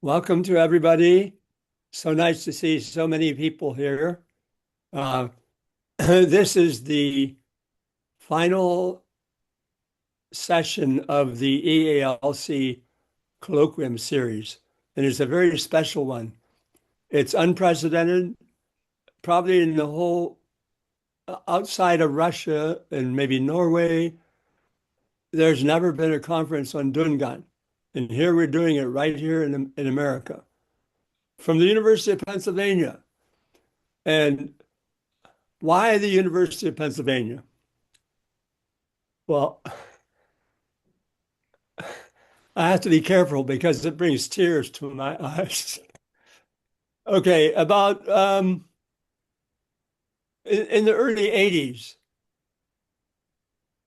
Welcome to everybody. So nice to see so many people here. Uh, this is the final session of the EALC Colloquium series, and it's a very special one. It's unprecedented, probably in the whole outside of Russia and maybe Norway. There's never been a conference on Dungan, and here we're doing it right here in America from the University of Pennsylvania. And why the University of Pennsylvania? Well, I have to be careful because it brings tears to my eyes. Okay, about in the early 80s,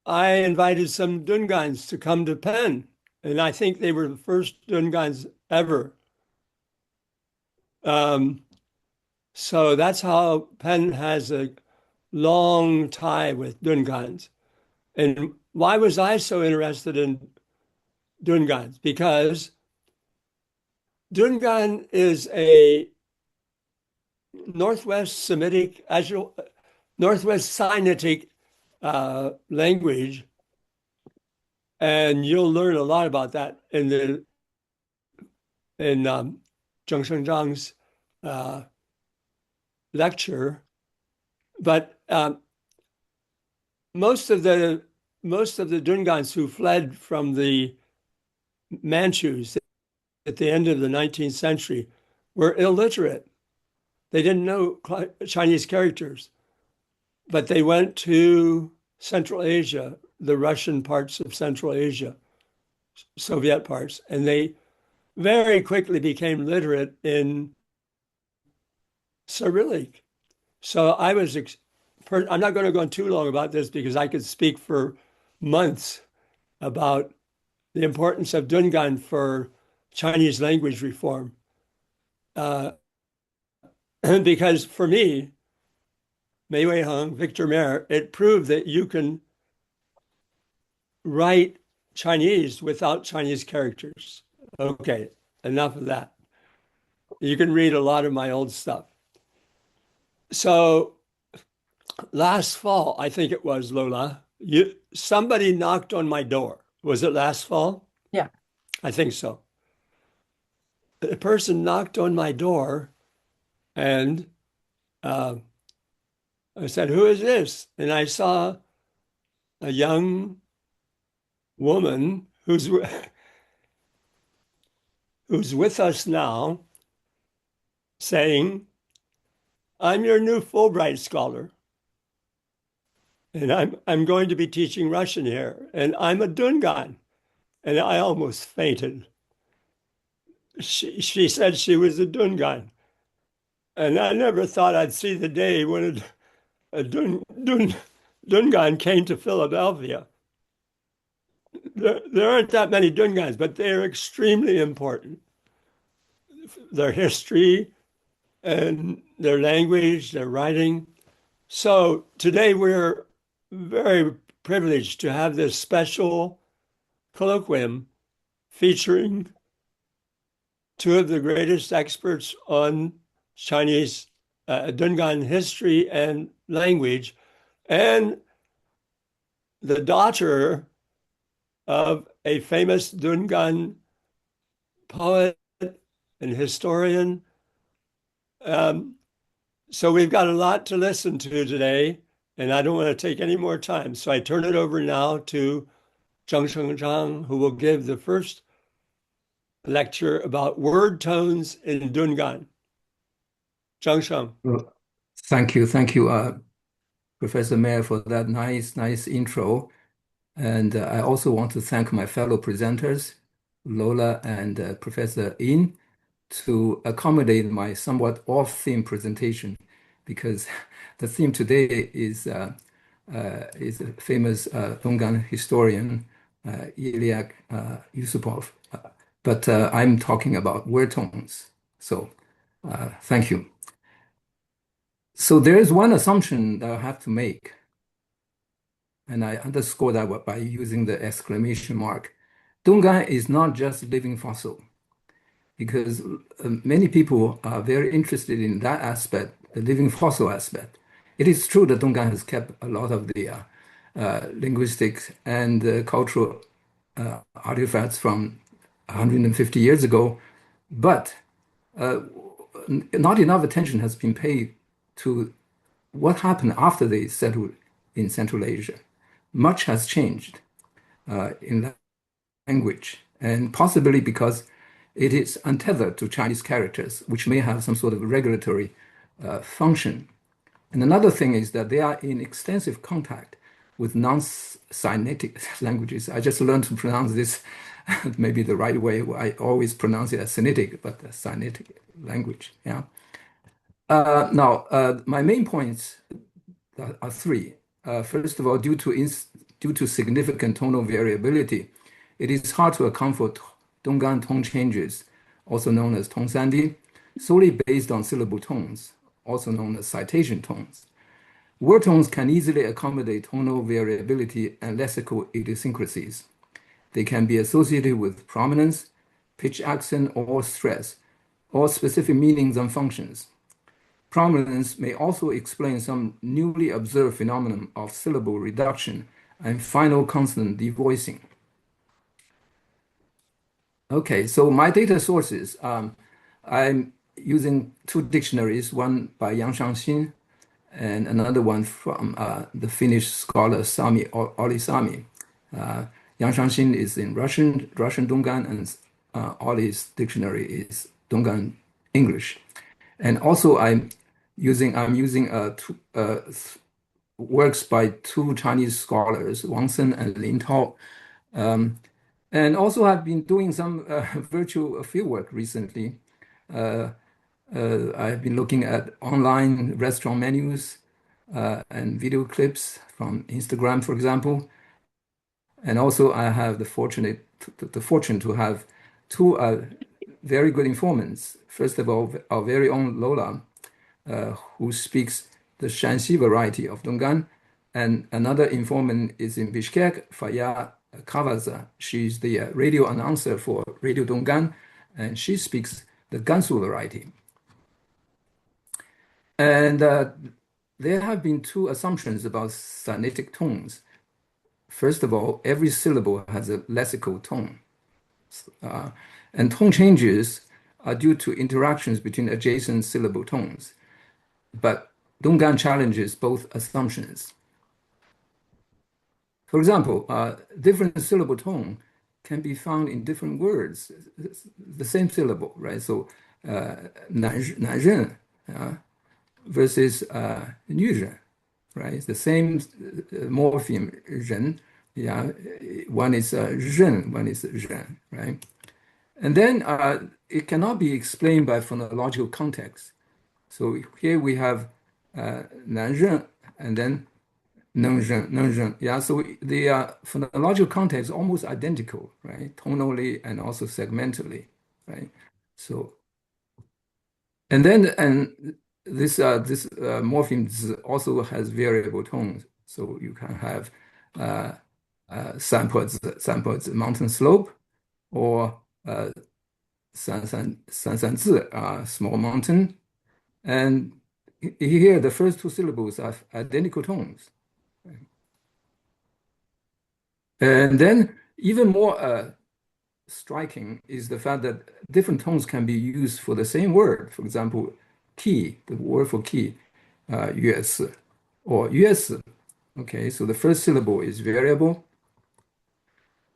I invited some Dungans to come to Penn, and I think they were the first Dungans ever. Um, so that's how Penn has a long tie with Dungans. And why was I so interested in Dungans? Because Dungan is a Northwest Semitic, Northwest Sinaitic language, and you'll learn a lot about that in Zheng-sheng Zhang's uh, lecture. But most of the Dungans who fled from the Manchus at the end of the 19th century were illiterate. They didn't know Chinese characters, but they went to Central Asia, the Russian parts of Central Asia, Soviet parts, and they very quickly became literate in Cyrillic. So I'm not going to go on too long about this because I could speak for months about the importance of Dungan for Chinese language reform. Uh, because for me, Mei Wei Hung, Victor Mair, it proved that you can write Chinese without Chinese characters. Okay, enough of that. You can read a lot of my old stuff. So last fall, I think it was, Lola, somebody knocked on my door. Was it last fall? Yeah. I think so. A person knocked on my door and uh, I said, "Who is this?" And I saw a young woman who's with us now saying, "I'm your new Fulbright scholar, and I'm going to be teaching Russian here, and I'm a Dungan." And I almost fainted. She said she was a Dungan, and I never thought I'd see the day when Dungan came to Philadelphia. There aren't that many Dungans, but they're extremely important. Their history and their language, their writing. So today we're very privileged to have this special colloquium featuring two of the greatest experts on Chinese Dungan history and language, and the daughter of a famous Dungan poet and historian. Um, so we've got a lot to listen to today, and I don't want to take any more time. So I turn it over now to Zheng-sheng Zhang, who will give the first lecture about word tones in Dungan. Zheng-sheng. Well, thank you, Professor Mair, for that nice intro. And I also want to thank my fellow presenters, Lola and Professor In, to accommodate my somewhat off-theme presentation, because the theme today is a famous Dungan historian, Il'ias Iusupov. But I'm talking about word tones. So thank you. So there is one assumption that I have to make, and I underscore that by using the exclamation mark. Dungan is not just living fossil. because many people are very interested in that aspect, the living fossil aspect. It is true that Dungan has kept a lot of the linguistic and cultural artifacts from 150 years ago, but not enough attention has been paid to what happened after they settled in Central Asia. Much has changed in language, and possibly because it is untethered to Chinese characters, which may have some sort of regulatory function. And another thing is that they are in extensive contact with non-Sinitic languages. I just learned to pronounce this maybe the right way. I always pronounce it as Sinitic, but a Sinitic language. Yeah. Now, my main points are three. First of all, due to significant tonal variability, it is hard to account for Dungan tone changes, also known as tone sandi, solely based on syllable tones, also known as citation tones. Word tones can easily accommodate tonal variability and lexical idiosyncrasies. They can be associated with prominence, pitch accent, or stress, or specific meanings and functions. Prominence may also explain some newly observed phenomenon of syllable reduction and final consonant devoicing. Okay, so my data sources, I'm using two dictionaries, one by Zheng-sheng and another one from the Finnish scholar Sami Olli Sami. Zheng-sheng is in Russian Dungan, and Olli's dictionary is Dungan English. And also I'm using works by two Chinese scholars, Wang Sen and Lin Tao. And also I've been doing some virtual fieldwork recently. I've been looking at online restaurant menus and video clips from Instagram, for example. And also I have the fortune to have two very good informants. First of all, our very own Lola, who speaks the Shanxi variety of Dungan, and another informant is in Bishkek, Faya Kavaza. She's the radio announcer for Radio Dungan, and she speaks the Gansu variety. And there have been two assumptions about Sinitic tones. First of all, every syllable has a lexical tone. And tone changes are due to interactions between adjacent syllable tones. But Dungan challenges both assumptions. For example, different syllable tone can be found in different words, the same syllable, right? So, 男人 versus 女人, right? It's the same morpheme 人, yeah. One is 人, one is 人, right? And then it cannot be explained by phonological context. So here we have 男人 and then 能人, yeah. So the phonological context is almost identical, right? Tonally and also segmentally, right? So, and this morpheme also has variable tones. So you can have sampled mountain slope, or 三三字, small mountain. And here the first two syllables are identical tones. And then even more striking is the fact that different tones can be used for the same word. For example, key, the word for key, 月四 or 月四. Okay, so the first syllable is variable.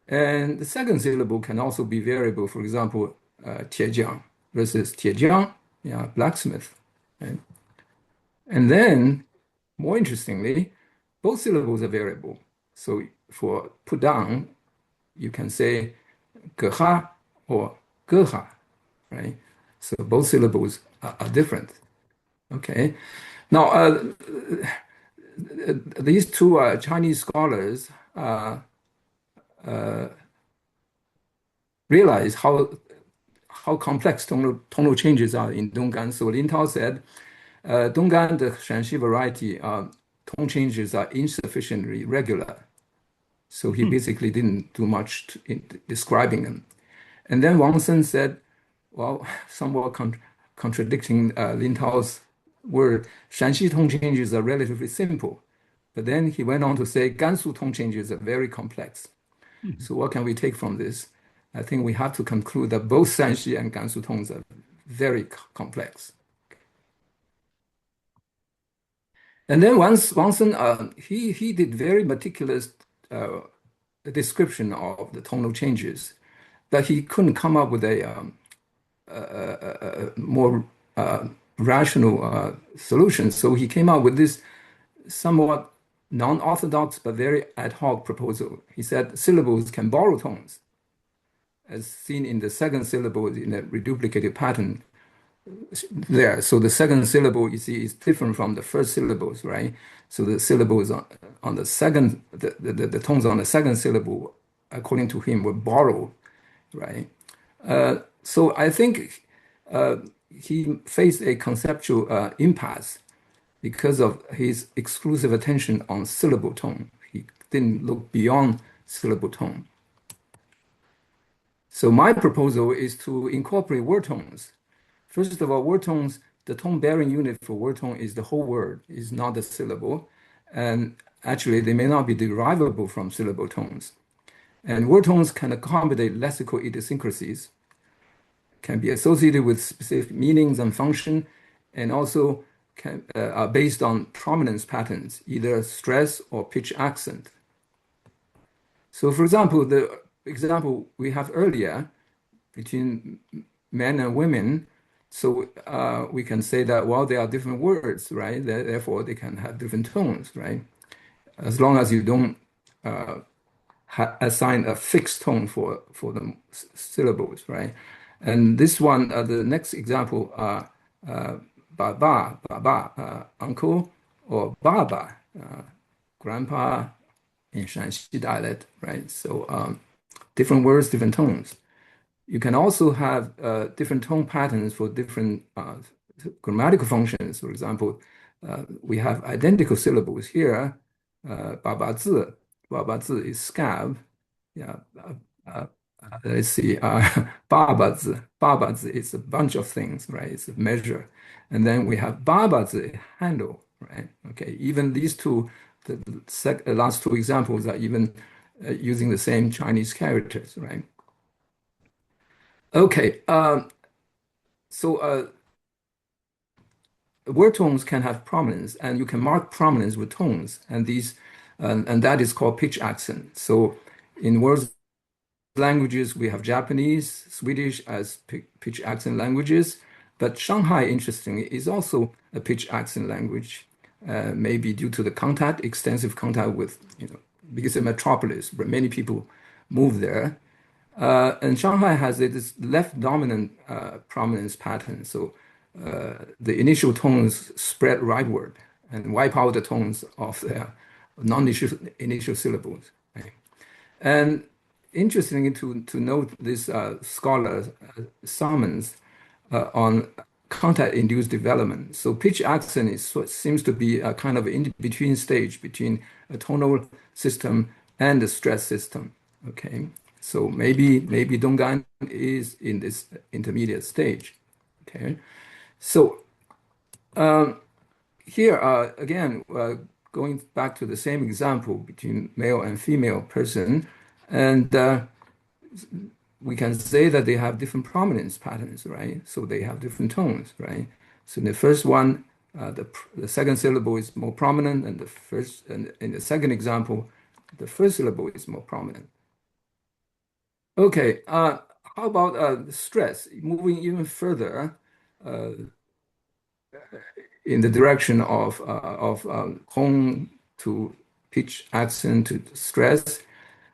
And the second syllable can also be variable. For example, 铁匠 versus 铁匠, yeah, blacksmith. Right? And then, more interestingly, both syllables are variable. So for put down, you can say 葛哈 or 葛哈, right? So both syllables are different. Okay. Now, these two Chinese scholars realize how complex tonal changes are in Dungan. So Lin Tao said, Dungan, the Shanxi variety, tone changes are insufficiently regular. So he basically didn't do much in describing them. And then Wang Sen said, well, somewhat contradicting Lin Tao's word, Shanxi tone changes are relatively simple. But then he went on to say Gansu tone changes are very complex. So what can we take from this? I think we have to conclude that both Shanxi and Gansu tones are very complex. And then Wangsen, he did very meticulous description of the tonal changes, but he couldn't come up with a more rational solution. So he came up with this somewhat non-orthodox but very ad hoc proposal. He said syllables can borrow tones, as seen in the second syllable in a reduplicated pattern there. So the second syllable, you see, is different from the first syllables, right? So the syllables on the second, the tones on the second syllable, according to him, were borrowed, right? So I think he faced a conceptual impasse because of his exclusive attention on syllable tone. He didn't look beyond syllable tone. So my proposal is to incorporate word tones. First of all, word tones, the tone-bearing unit for word tone is the whole word, is not the syllable. And actually, they may not be derivable from syllable tones. And word tones can accommodate lexical idiosyncrasies, can be associated with specific meanings and function, and also are based on prominence patterns, either stress or pitch accent. So for example, the example we have earlier between men and women, so we can say that, well, they are different words, right? Therefore, they can have different tones, right? As long as you don't assign a fixed tone for the syllables, right? And this one, the next example, baba, uncle, or baba, grandpa in Shanxi dialect, right? So different words, different tones. You can also have different tone patterns for different grammatical functions. For example, we have identical syllables here. Baba zi, baba zi is scab. Yeah, let's see. Baba zi is a bunch of things, right? It's a measure. And then we have baba zi, handle, right? Okay, even these two, the last two examples are even using the same Chinese characters, right? Okay, so word tones can have prominence, and you can mark prominence with tones, and and that is called pitch accent. So in words languages, we have Japanese, Swedish as pitch accent languages, but Shanghai, interestingly, is also a pitch accent language, maybe due to the extensive contact with, because it's a metropolis, where many people move there. And Shanghai has this left dominant prominence pattern. So the initial tones spread rightward and wipe out the tones of the non-initial syllables. Right? And interesting to note this scholar Salmon's on contact-induced development. So pitch accent seems to be a kind of in-between stage between a tonal system and the stress system. Okay. So maybe Dungan is in this intermediate stage. Okay, so here again, going back to the same example between male and female person, and we can say that they have different prominence patterns, right? So they have different tones, right? So in the first one, the second syllable is more prominent, and in the second example, the first syllable is more prominent. Okay, how about stress? Moving even further in the direction of home to pitch accent to stress.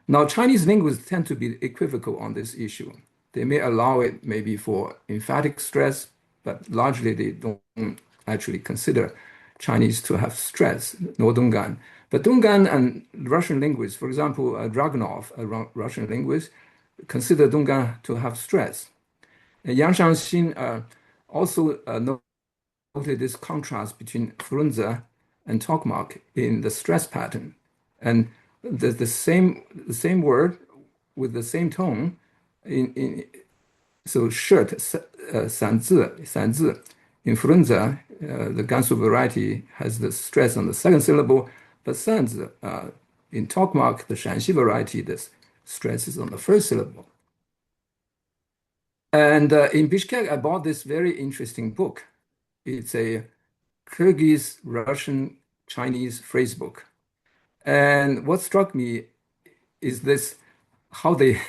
Now, Chinese linguists tend to be equivocal on this issue. They may allow it maybe for emphatic stress, but largely they don't actually consider Chinese to have stress, nor Dungan. But Dungan and Russian linguists, for example, Dragunov, a Russian linguist, consider Dungan to have stress. And Yang Xiangxin also noted this contrast between Frunze and Tokmak in the stress pattern. And the same word with the same tone so shirt, 散字. Influenza, the Gansu variety, has the stress on the second syllable, but sanzi, in Tokmak, the Shanxi variety, the stress is on the first syllable. And in Bishkek, I bought this very interesting book. It's a Kyrgyz, Russian, Chinese phrase book. And what struck me is this, how they,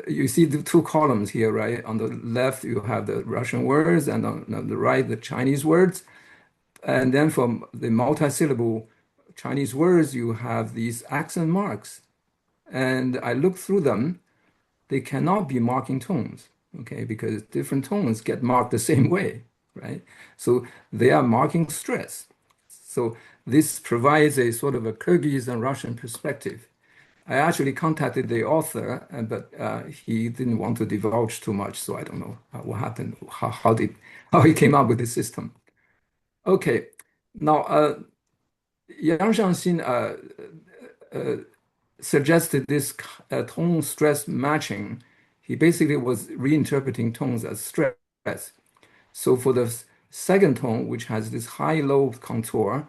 you see the two columns here, right? On the left, you have the Russian words, and on the right, the Chinese words. And then from the multi-syllable Chinese words, you have these accent marks. And I looked through them. They cannot be marking tones, okay? Because different tones get marked the same way, right? So they are marking stress. So this provides a sort of a Kyrgyz and Russian perspective. I actually contacted the author, but he didn't want to divulge too much, so I don't know what happened, how he came up with the system. Okay, now Yang Xiangxin suggested this tone stress matching. He basically was reinterpreting tones as stress. So for the second tone, which has this high-low contour,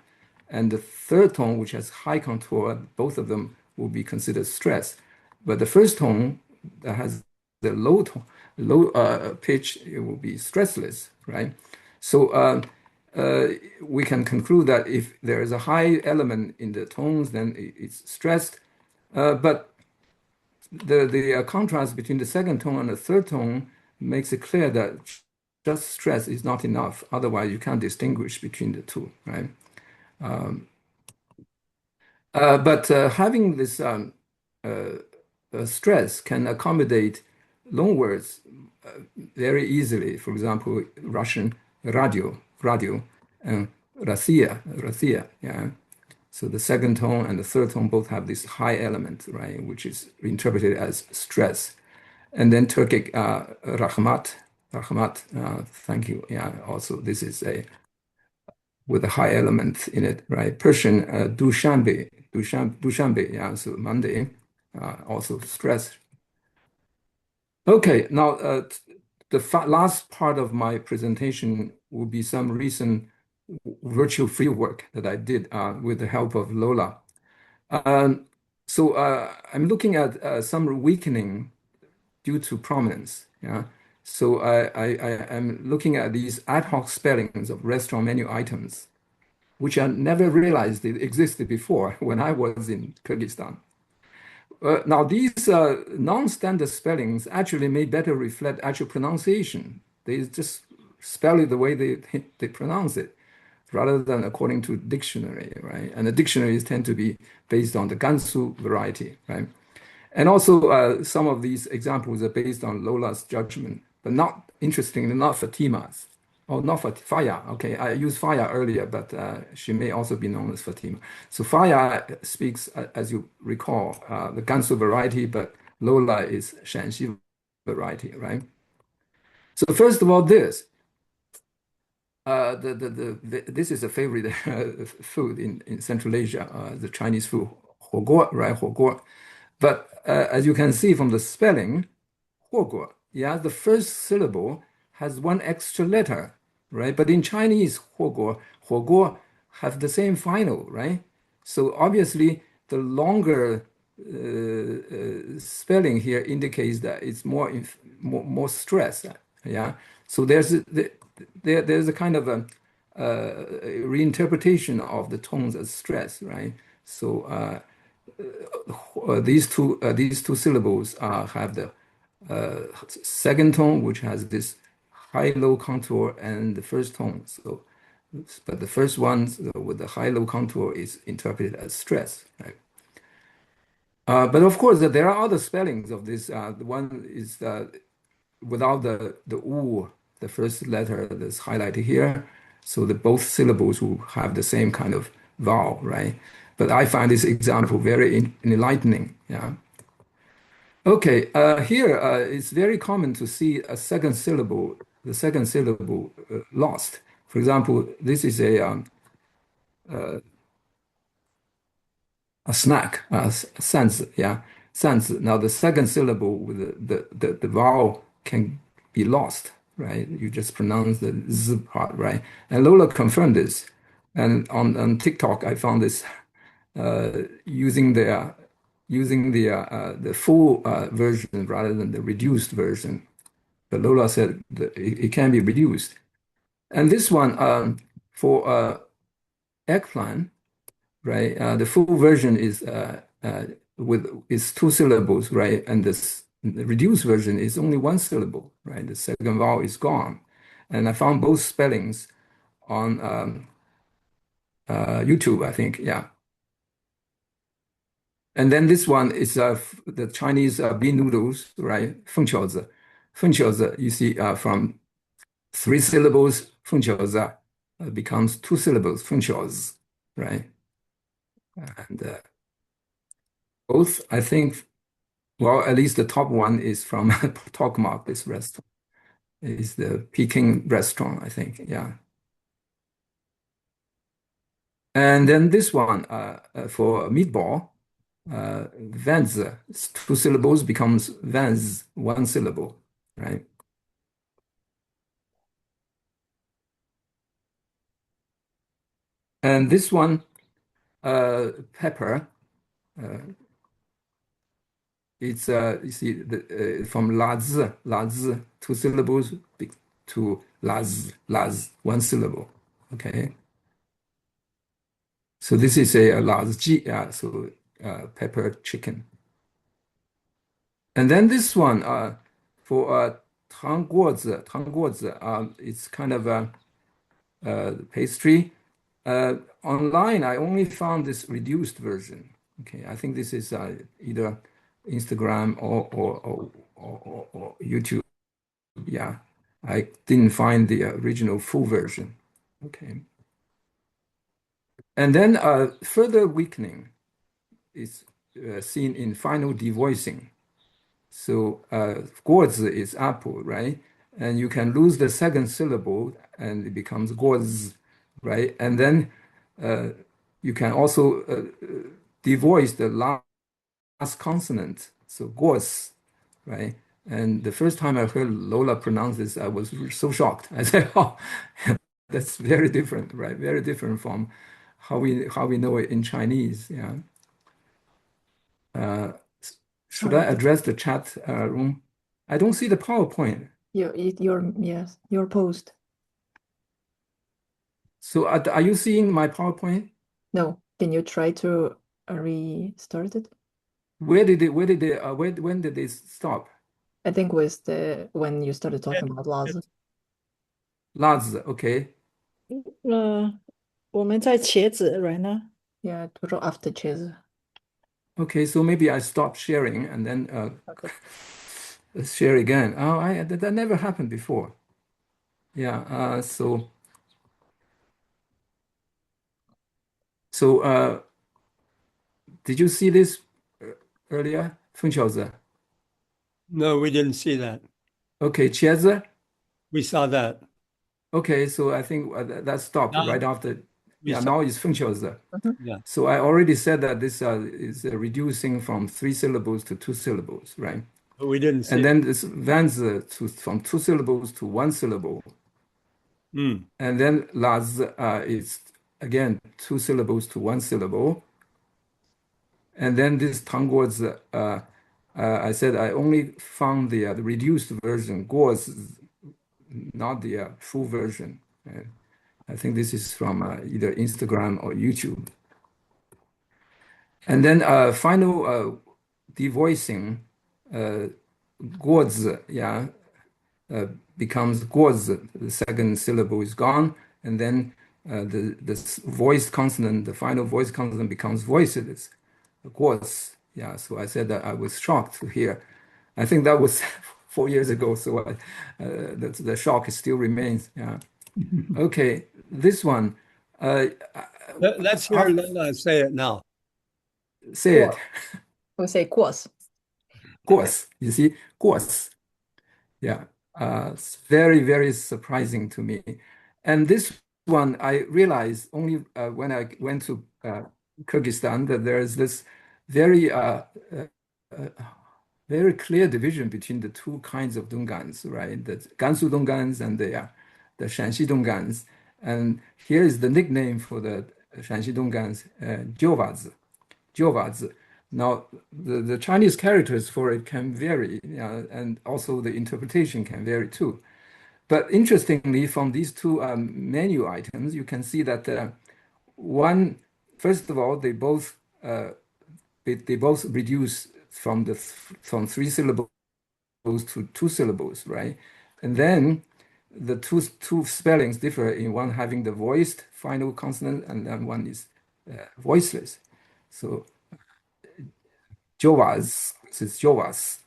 and the third tone, which has high contour, both of them will be considered stress. But the first tone that has the low pitch, it will be stressless, right? So we can conclude that if there is a high element in the tones, then it's stressed. But the contrast between the second tone and the third tone makes it clear that just stress is not enough. Otherwise, you can't distinguish between the two, right? But having this stress can accommodate loanwords very easily. For example, Russian radio, and Россия, yeah. So the second tone and the third tone both have this high element, right, which is interpreted as stress. And then Turkic rahmat, thank you. Yeah, also this is a with a high element in it, right? Persian Dushanbe, yeah, so Monday, also stress. Okay, now the last part of my presentation will be some recent virtual fieldwork that I did with the help of Lola. So I'm looking at some weakening due to prominence. Yeah. So I'm looking at these ad hoc spellings of restaurant menu items, which I never realized it existed before when I was in Kyrgyzstan. Now, these non-standard spellings actually may better reflect actual pronunciation. They just spell it the way they pronounce it, rather than according to dictionary, right? And the dictionaries tend to be based on the Gansu variety, right? And also, some of these examples are based on Lola's judgment, but not, interestingly, not Fatima's. Oh, not Faya. Okay, I used Faya earlier, but she may also be known as Fatima. So Faya speaks, as you recall, the Gansu variety, but Lola is Shanxi variety, right? So first of all, this. This is a favorite food in Central Asia, the Chinese food, 火锅, right? 火锅. But as you can see from the spelling, 火锅, yeah, the first syllable has one extra letter, right? But in Chinese, 火锅 have the same final, right? So obviously, the longer spelling here indicates that it's more stress, yeah. So there's a kind of a reinterpretation of the tones as stress, right? So these two syllables have the second tone, which has this high-low contour, and the first tone. So, but the first one with the high-low contour is interpreted as stress, right? But of course, there are other spellings of this. The one is without the u, the first letter that's highlighted here. So the both syllables will have the same kind of vowel, right? But I find this example very enlightening. Yeah. Okay. Here it's very common to see the second syllable lost. For example, this is a snack, sans, yeah, sans. Now the second syllable with the vowel can be lost, right? You just pronounce the Z part, right? And Lola confirmed this. And on TikTok, I found this using the full version rather than the reduced version. But Lola said that it can be reduced. And this one for eggplant, right? The full version is two syllables, right? And the reduced version is only one syllable, right? The second vowel is gone. And I found both spellings on YouTube, I think, yeah. And then this one is the Chinese bean noodles, right? 凤饺子. 凤饺子, you see from three syllables, 凤饺子 becomes two syllables, 凤饺子, right? And both, I think, well, at least the top one is from Talkmark, this restaurant. Is the Peking restaurant, I think, yeah. And then this one for meatball, Vans, two syllables becomes Vans, one syllable, right? And this one, pepper, it's you see from laz, two syllables to laz, one syllable, okay? So this is a laz ji, so pepper chicken. And then this one for 糖果子, it's kind of a pastry. Online, I only found this reduced version. Okay, I think this is either Instagram or YouTube. Yeah, I didn't find the original full version. Okay. And then further weakening is seen in final devoicing. So 果子 is apple, right? And you can lose the second syllable and it becomes 果子, right? And then you can also devoice the last consonant, so 果子, right? And the first time I heard Lola pronounce this, I was so shocked. I said, "Oh, that's very different, right? Very different from how we know it in Chinese." Yeah. Should I address the chat room? I don't see the PowerPoint. Your post. So are you seeing my PowerPoint? No. Can you try to restart it? When did it stop? I think was when you started talking about Laz. Laz, okay. 我们在茄子 right now. Yeah, after cheese. Okay, so maybe I stop sharing and then Okay. let's share again. Oh, that never happened before. Yeah, so did you see this earlier? 凤饺子. No, we didn't see that. Okay, 茄子. We saw that. Okay, so I think that stopped Now right after. we Yeah, saw- now it's 凤饺子. Yeah. So I already said that this is reducing from three syllables to two syllables, right? But we didn't see And it. then this vans from two syllables to one syllable. Mm. And then laz is again two syllables to one syllable. And then this 糖果子, I said I only found the reduced version, 果子, not the full version. I think this is from either Instagram or YouTube. And then final devoicing, 果子, yeah, becomes 果子. The second syllable is gone, and then the voiced consonant, the final voiced consonant becomes voiceless. 果子, yeah. So I said that I was shocked to hear. I think that was 4 years ago, so the shock still remains. Yeah. Okay, this one. Let's hear Lola say it now. Say it. We say course. Course. You see, course. Yeah. It's very, very surprising to me. And this one, I realized only when I went to Kyrgyzstan that there is this very very clear division between the two kinds of Dungans, right? The Gansu Dungans and the Shanxi Dungans. And here is the nickname for the Shanxi Dungans, Jiuwazi. Now, the Chinese characters for it can vary, and also the interpretation can vary too. But interestingly, from these two menu items, you can see that one, first of all, they both reduce from 3 syllables to 2 syllables, right? And then the two spellings differ in one having the voiced final consonant, and then one is voiceless. So Jovas, this is Jovas.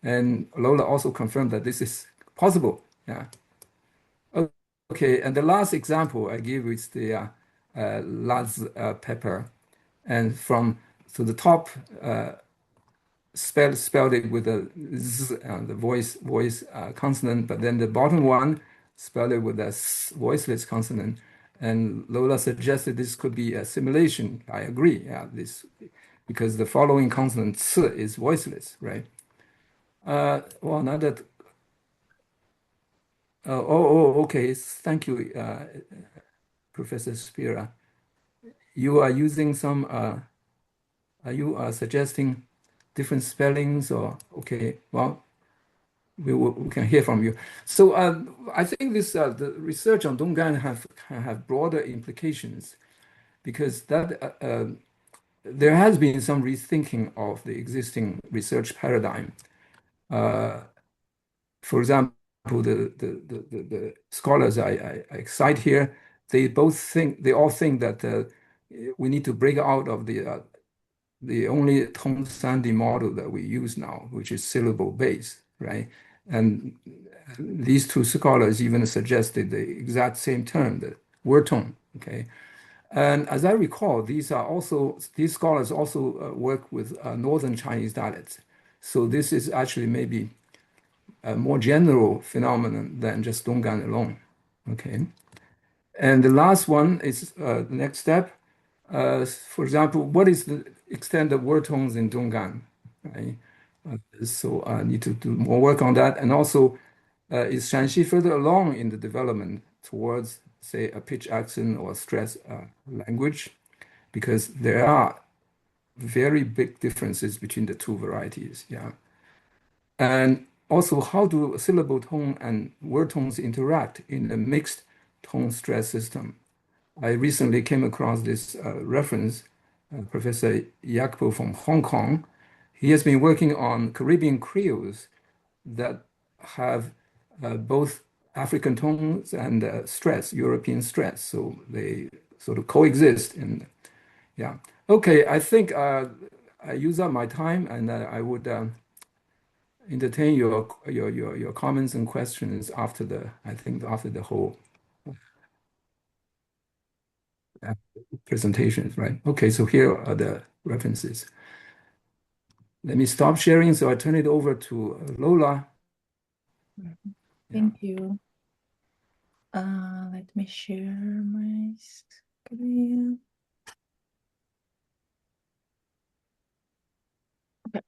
And Lola also confirmed that this is possible. Yeah. Okay, and the last example I give is the Laz pepper. And so the top spelled it with a z, the voice consonant, but then the bottom one spelled it with a voiceless consonant. And Lola suggested this could be a simulation. I agree. Yeah, because the following consonant c is voiceless, right? Well, now that okay. Thank you, Professor Spira. You are using some. Are you suggesting different spellings or okay? Well, we can hear from you. So I think the research on Dungan have broader implications because there has been some rethinking of the existing research paradigm. For example, the scholars I cite here, they all think that we need to break out of the only Tong-Sandi model that we use now, which is syllable based, right? And these two scholars even suggested the exact same term, the word tone, okay? And as I recall, these scholars also work with Northern Chinese dialects. So this is actually maybe a more general phenomenon than just Donggan alone, okay? And the last one is the next step. For example, what is the extent of word tones in Donggan, right? So I need to do more work on that. And also, is Shanxi further along in the development towards, say, a pitch accent or stress language? Because there are very big differences between the two varieties, yeah. And also, how do syllable tone and word tones interact in a mixed tone stress system? I recently came across this reference, Professor Yakpo from Hong Kong. He has been working on Caribbean creoles that have both African tones and stress, European stress. So they sort of coexist. And yeah, okay. I think I use up my time, and I would entertain your comments and questions after the whole presentations, right? Okay, so here are the references. Let me stop sharing. So I turn it over to Lola. Thank you. Let me share my screen. Okay.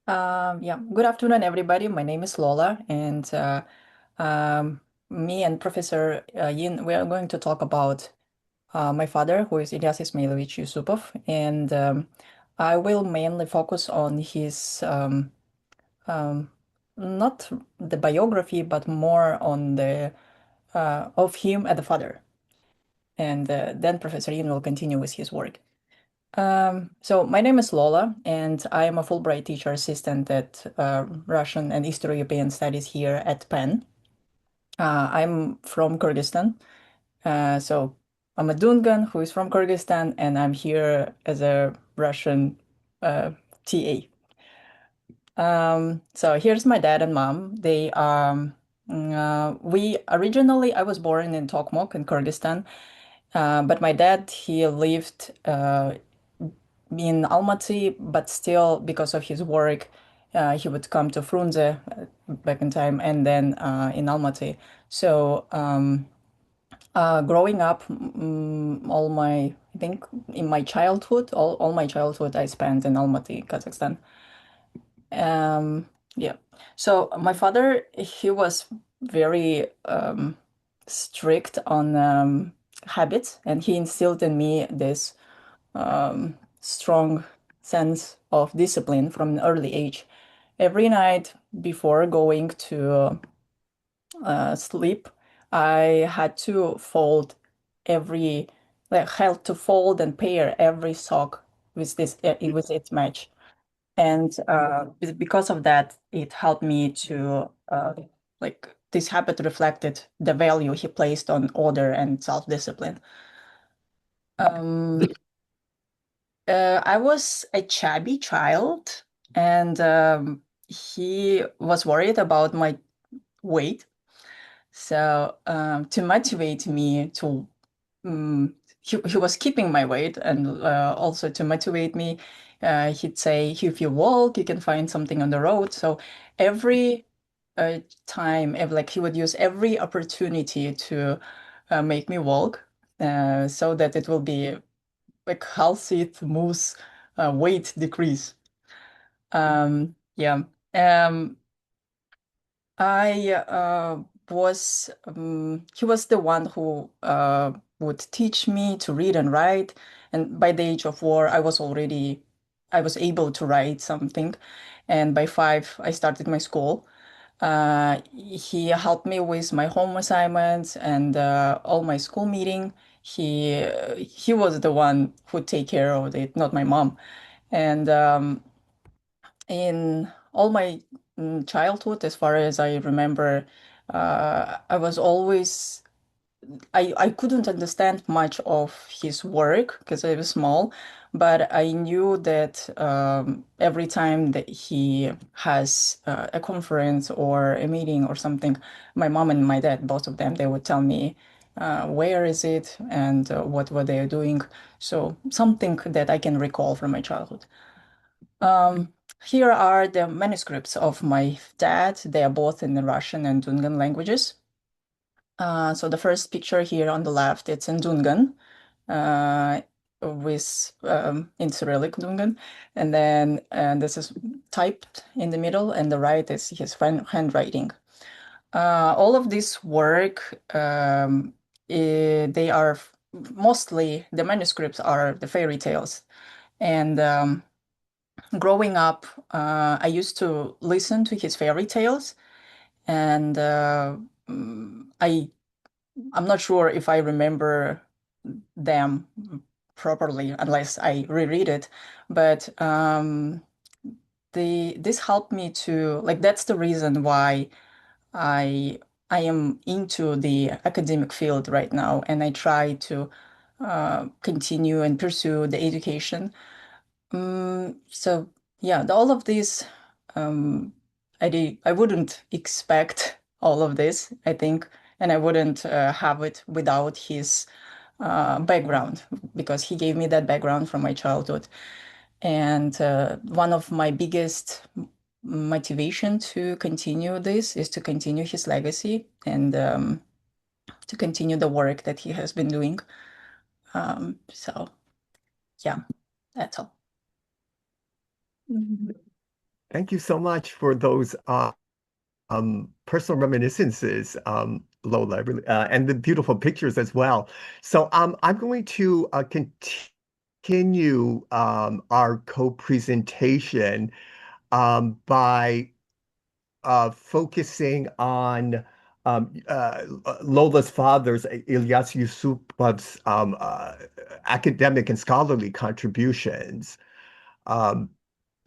Yeah, good afternoon, everybody. My name is Lola, and me and Professor Yin, we are going to talk about my father, who is Il'ias Ismailovich Iusupov, and I will mainly focus on his not the biography, but more on the of him as a father. And then Professor Yin will continue with his work. So my name is Lola, and I am a Fulbright teacher assistant at Russian and Eastern European Studies here at Penn. I'm from Kyrgyzstan. So I'm a Dungan who is from Kyrgyzstan, and I'm here as a Russian TA. So here's my dad and mom. They I was born in Tokmok in Kyrgyzstan, but my dad, he lived in Almaty, but still because of his work, he would come to Frunze back in time and then in Almaty. So growing up, I think in my childhood, all my childhood I spent in Almaty, Kazakhstan. Yeah. So my father, he was very strict on habits, and he instilled in me this strong sense of discipline from an early age. Every night before going to sleep, I had to fold every, like, had to fold and pair every sock with with its match. And because of that, it helped me to like this habit reflected the value he placed on order and self-discipline. Um, I was a chubby child, and he was worried about my weight. So to motivate me to, he was keeping my weight, and also to motivate me, he'd say, if you walk, you can find something on the road. So every time, like he would use every opportunity to make me walk, so that it will be like healthy, smooth weight decrease. Yeah. I he was the one who would teach me to read and write. And by the age of 4, I was able to write something. And by 5, I started my school. He helped me with my home assignments and all my school meeting. He was the one who take care of it, not my mom. And in all my childhood, as far as I remember, I was always I couldn't understand much of his work because I was small, but I knew that every time that he has a conference or a meeting or something, my mom and my dad, both of them, they would tell me where is it and what were they doing. So something that I can recall from my childhood. Um, Here are the manuscripts of my dad. They are both in the Russian and Dungan languages. So the first picture here on the left, it's in Dungan, with in Cyrillic Dungan, and then this is typed in the middle, and the right is his handwriting. All of this work, they are mostly the manuscripts are the fairy tales, and growing up, I used to listen to his fairy tales, and I'm not sure if I remember them properly unless I reread it, but this helped me to, like, that's the reason why I I am into the academic field right now, and I try to continue and pursue the education. So yeah, all of these, I wouldn't expect all of this, I think, and I wouldn't have it without his background, because he gave me that background from my childhood. And one of my biggest motivation to continue this is to continue his legacy and to continue the work that he has been doing. So yeah, that's all. Thank you so much for those personal reminiscences, Lola, really, and the beautiful pictures as well. So I'm going to continue our co-presentation by focusing on Lola's father's, Ilyas Yusupov's academic and scholarly contributions.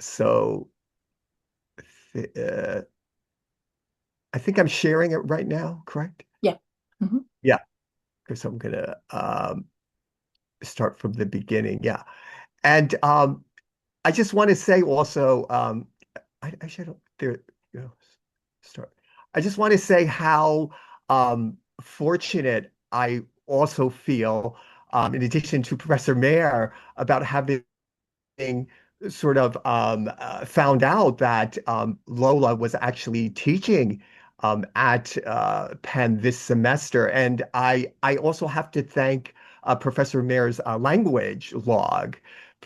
So I think I'm sharing it right now, correct? Yeah. Mm-hmm. Yeah, because I'm gonna start from the beginning. Yeah, and I just want to say also, I should there you know start. I just want to say how fortunate I also feel, in addition to Professor Mair, about having sort of found out that Lola was actually teaching at Penn this semester. And I also have to thank Professor Mair's language log,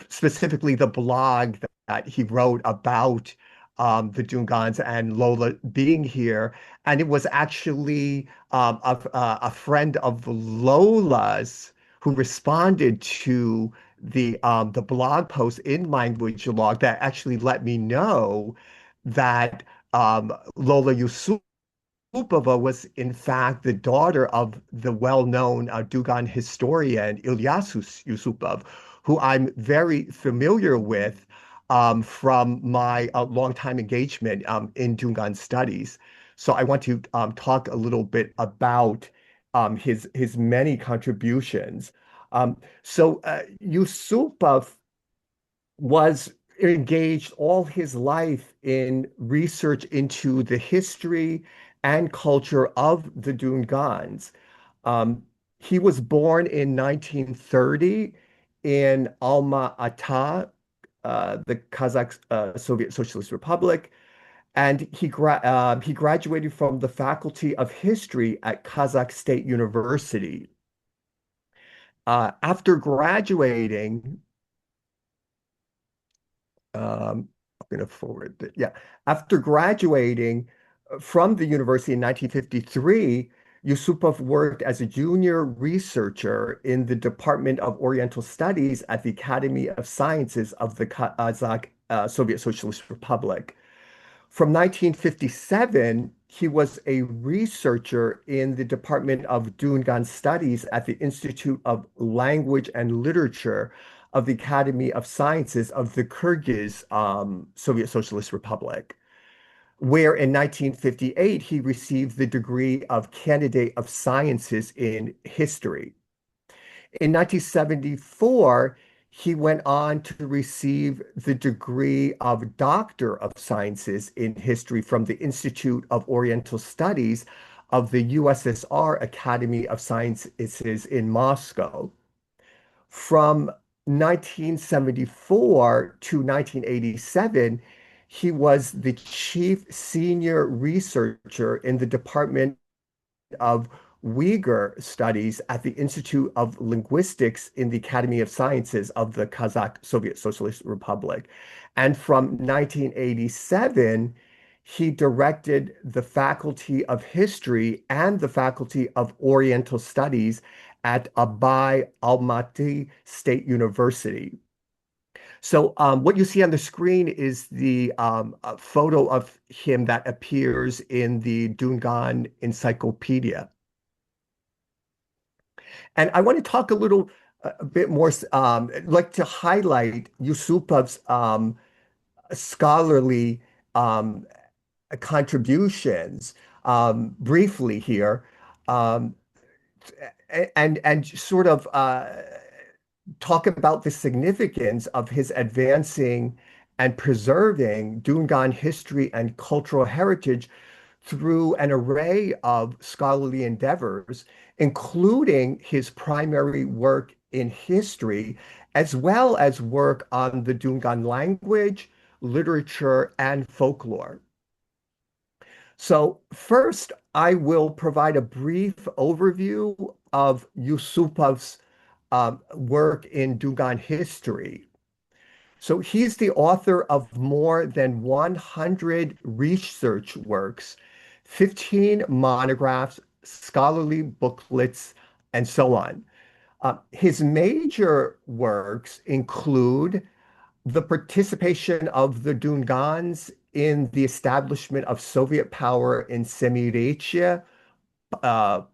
specifically the blog that he wrote about the Dungans and Lola being here. And it was actually a friend of Lola's who responded to the blog post in Language Log that actually let me know that Lola Iusupova was in fact the daughter of the well-known Dungan historian Il'ias Iusupov, who I'm very familiar with from my longtime engagement in Dungan studies. So I want to talk a little bit about his many contributions. Yusupov was engaged all his life in research into the history and culture of the Dungans. Um, he was born in 1930 in Alma-Ata, the Kazakh Soviet Socialist Republic, and he graduated from the Faculty of History at Kazakh State University. After graduating, I'm going to forward that. Yeah. After graduating from the university in 1953, Yusupov worked as a junior researcher in the Department of Oriental Studies at the Academy of Sciences of the Kazakh Soviet Socialist Republic. From 1957, he was a researcher in the Department of Dungan Studies at the Institute of Language and Literature of the Academy of Sciences of the Kyrgyz Soviet Socialist Republic, where in 1958 he received the degree of Candidate of Sciences in History. In 1974, he went on to receive the degree of Doctor of Sciences in History from the Institute of Oriental Studies of the USSR Academy of Sciences in Moscow. From 1974 to 1987, he was the chief senior researcher in the Department of Uyghur Studies at the Institute of Linguistics in the Academy of Sciences of the Kazakh Soviet Socialist Republic. And from 1987, he directed the Faculty of History and the Faculty of Oriental Studies at Abay Almaty State University. So what you see on the screen is the photo of him that appears in the Dungan Encyclopedia. And I want to talk a bit more, like to highlight Yusupov's scholarly contributions briefly here, and sort of talk about the significance of his advancing and preserving Dungan history and cultural heritage through an array of scholarly endeavors, including his primary work in history, as well as work on the Dungan language, literature, and folklore. So first, I will provide a brief overview of Yusupov's work in Dungan history. So he's the author of more than 100 research works, 15 monographs, scholarly booklets, and so on. His major works include the participation of the Dungans in the establishment of Soviet power in Semiratia,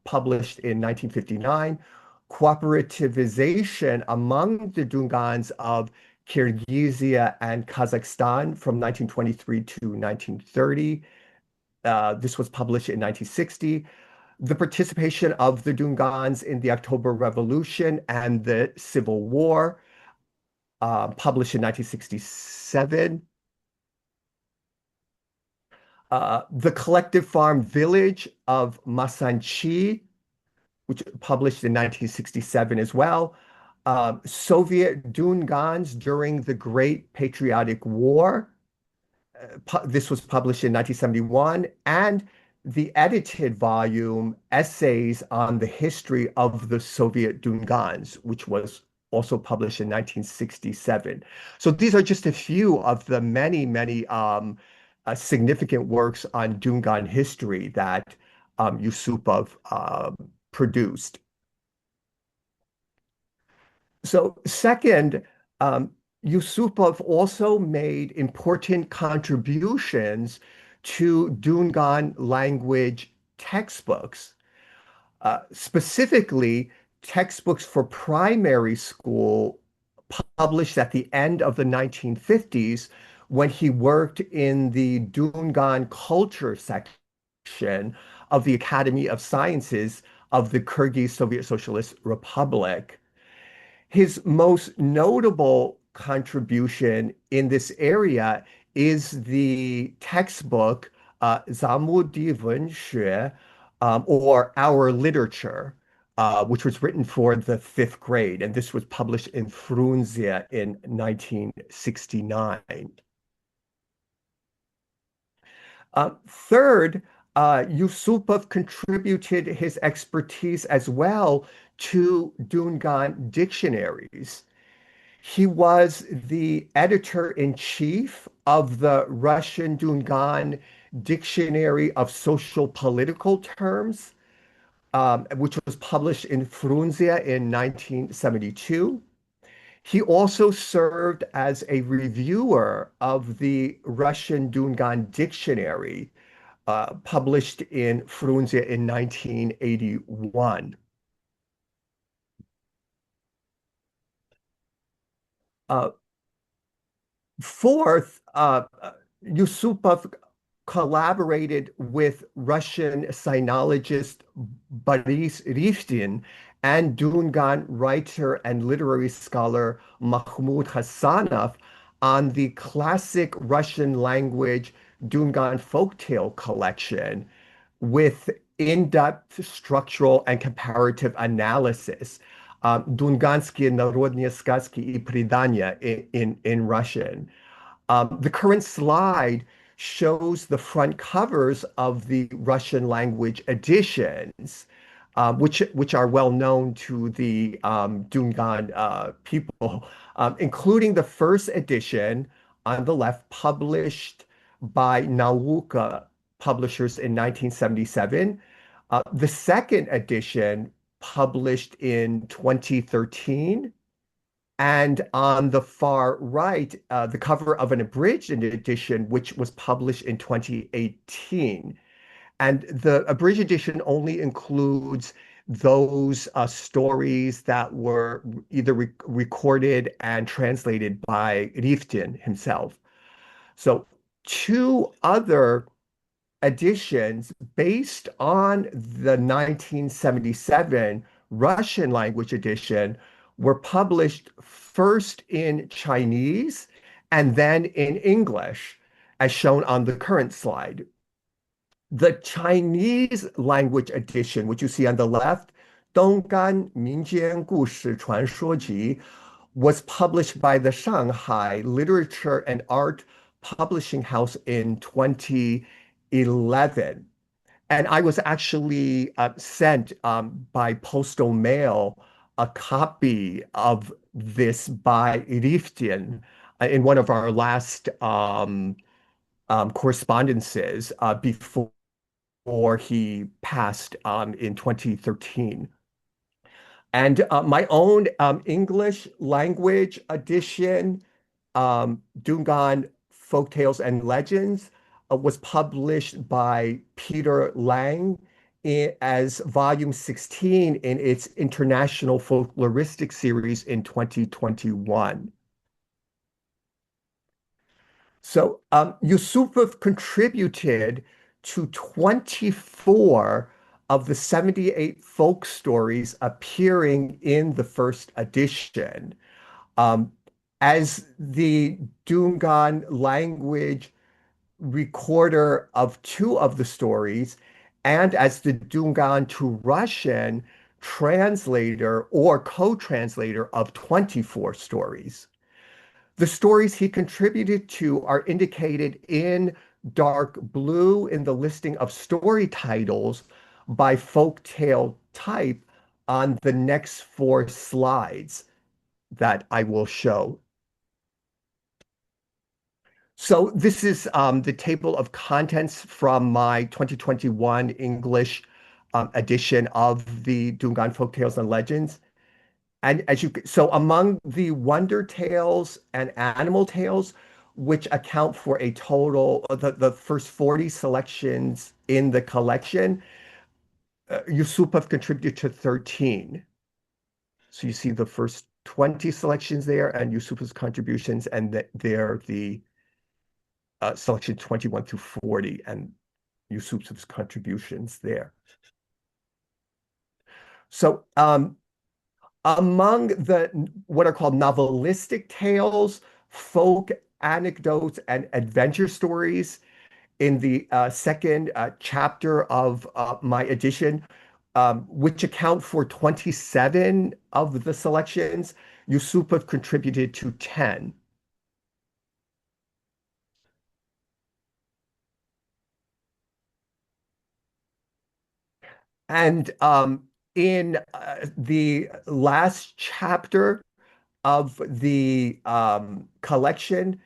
published in 1959, cooperativization among the Dungans of Kyrgyzia and Kazakhstan from 1923 to 1930. This was published in 1960. The participation of the Dungans in the October Revolution and the Civil War, published in 1967. The Collective Farm Village of Masanchi, which published in 1967 as well. Soviet Dungans during the Great Patriotic War. This was published in 1971. And the edited volume, Essays on the History of the Soviet Dungans, which was also published in 1967. So these are just a few of the many, many significant works on Dungan history that Iusupov produced. So second, Iusupov also made important contributions to Dungan language textbooks, specifically textbooks for primary school published at the end of the 1950s when he worked in the Dungan culture section of the Academy of Sciences of the Kyrgyz Soviet Socialist Republic. His most notable contribution in this area is the textbook Zamudi Wenxue, or Our Literature, which was written for the fifth grade, and this was published in Frunze in 1969. Third, Iusupov contributed his expertise as well to Dungan dictionaries. He was the editor-in-chief of the Russian Dungan Dictionary of Social Political Terms, which was published in Frunze in 1972. He also served as a reviewer of the Russian Dungan Dictionary, published in Frunze in 1981. Fourth, Iusupov collaborated with Russian sinologist Boris Riftin and Dungan writer and literary scholar Mahmoud Hassanov on the classic Russian language Dungan folktale collection with in-depth structural and comparative analysis. Dunganskie народные сказки и предания in Russian. The current slide shows the front covers of the Russian language editions, which are well known to the Dungan people, including the first edition on the left, published by Nauka publishers in 1977. The second edition published in 2013. And on the far right, the cover of an abridged edition, which was published in 2018. And the abridged edition only includes those stories that were either recorded and translated by Riftin himself. So two other editions based on the 1977 Russian language edition were published first in Chinese and then in English, as shown on the current slide. The Chinese language edition, which you see on the left, 东干民间故事传说集, was published by the Shanghai Literature and Art Publishing House in 2011. And I was actually sent by postal mail a copy of this by Riftin in one of our last correspondences before he passed in 2013. And my own English language edition, Dungan Folktales and Legends, was published by Peter Lang as volume 16 in its International Folkloristic series in 2021. So Iusupov contributed to 24 of the 78 folk stories appearing in the first edition. As the Dungan language recorder of two of the stories, and as the Dungan to Russian translator or co-translator of 24 stories. The stories he contributed to are indicated in dark blue in the listing of story titles by folktale type on the next 4 slides that I will show. So this is the table of contents from my 2021 English edition of the Dungan Folk Tales and Legends. And so among the wonder tales and animal tales, which account for a total of the first 40 selections in the collection, Yusupov contributed to 13. So you see the first 20 selections there and Yusupov's contributions, and they're the selection 21 through 40 and Yusupov's contributions there. So among what are called novelistic tales, folk anecdotes, and adventure stories in the second chapter of my edition, which account for 27 of the selections, Yusupov contributed to 10. And in the last chapter of the collection,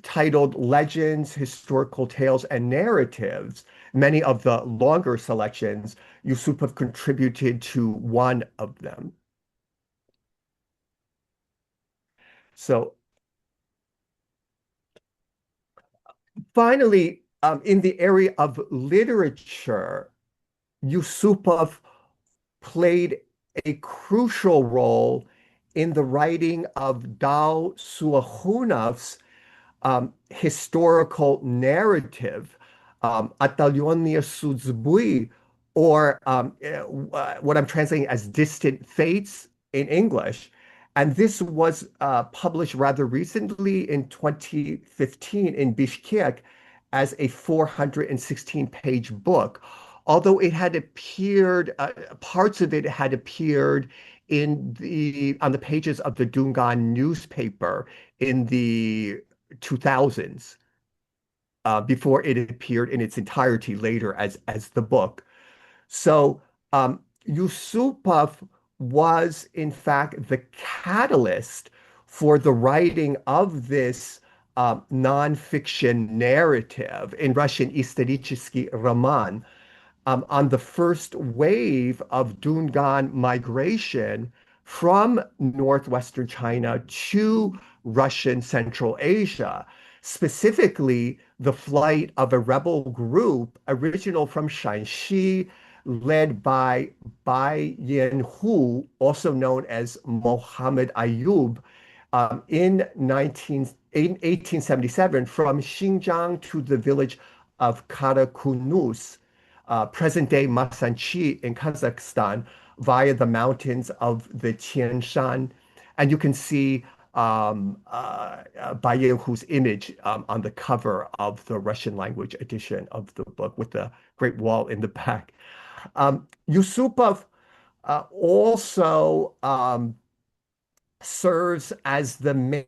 titled Legends, Historical Tales, and Narratives, many of the longer selections, Yusupov contributed to one of them. So finally, in the area of literature, Yusupov played a crucial role in the writing of Dao Suahunov's historical narrative, Atalionia Sudzbui, or what I'm translating as Distant Fates in English. And this was published rather recently in 2015 in Bishkek as a 416-page book. Although it had appeared, parts of it had appeared on the pages of the Dungan newspaper in the 2000s, before it appeared in its entirety later as the book. So Yusupov was in fact the catalyst for the writing of this nonfiction narrative, in Russian исторический роман, on the first wave of Dungan migration from northwestern China to Russian Central Asia, specifically the flight of a rebel group original from Shanxi, led by Bai Yanhu, also known as Mohammed Ayub, in 1877 from Xinjiang to the village of Karakunus, present-day Masanchi in Kazakhstan, via the mountains of the Tian Shan. And you can see Bayehu's image on the cover of the Russian language edition of the book with the Great Wall in the back. Yusupov also serves as the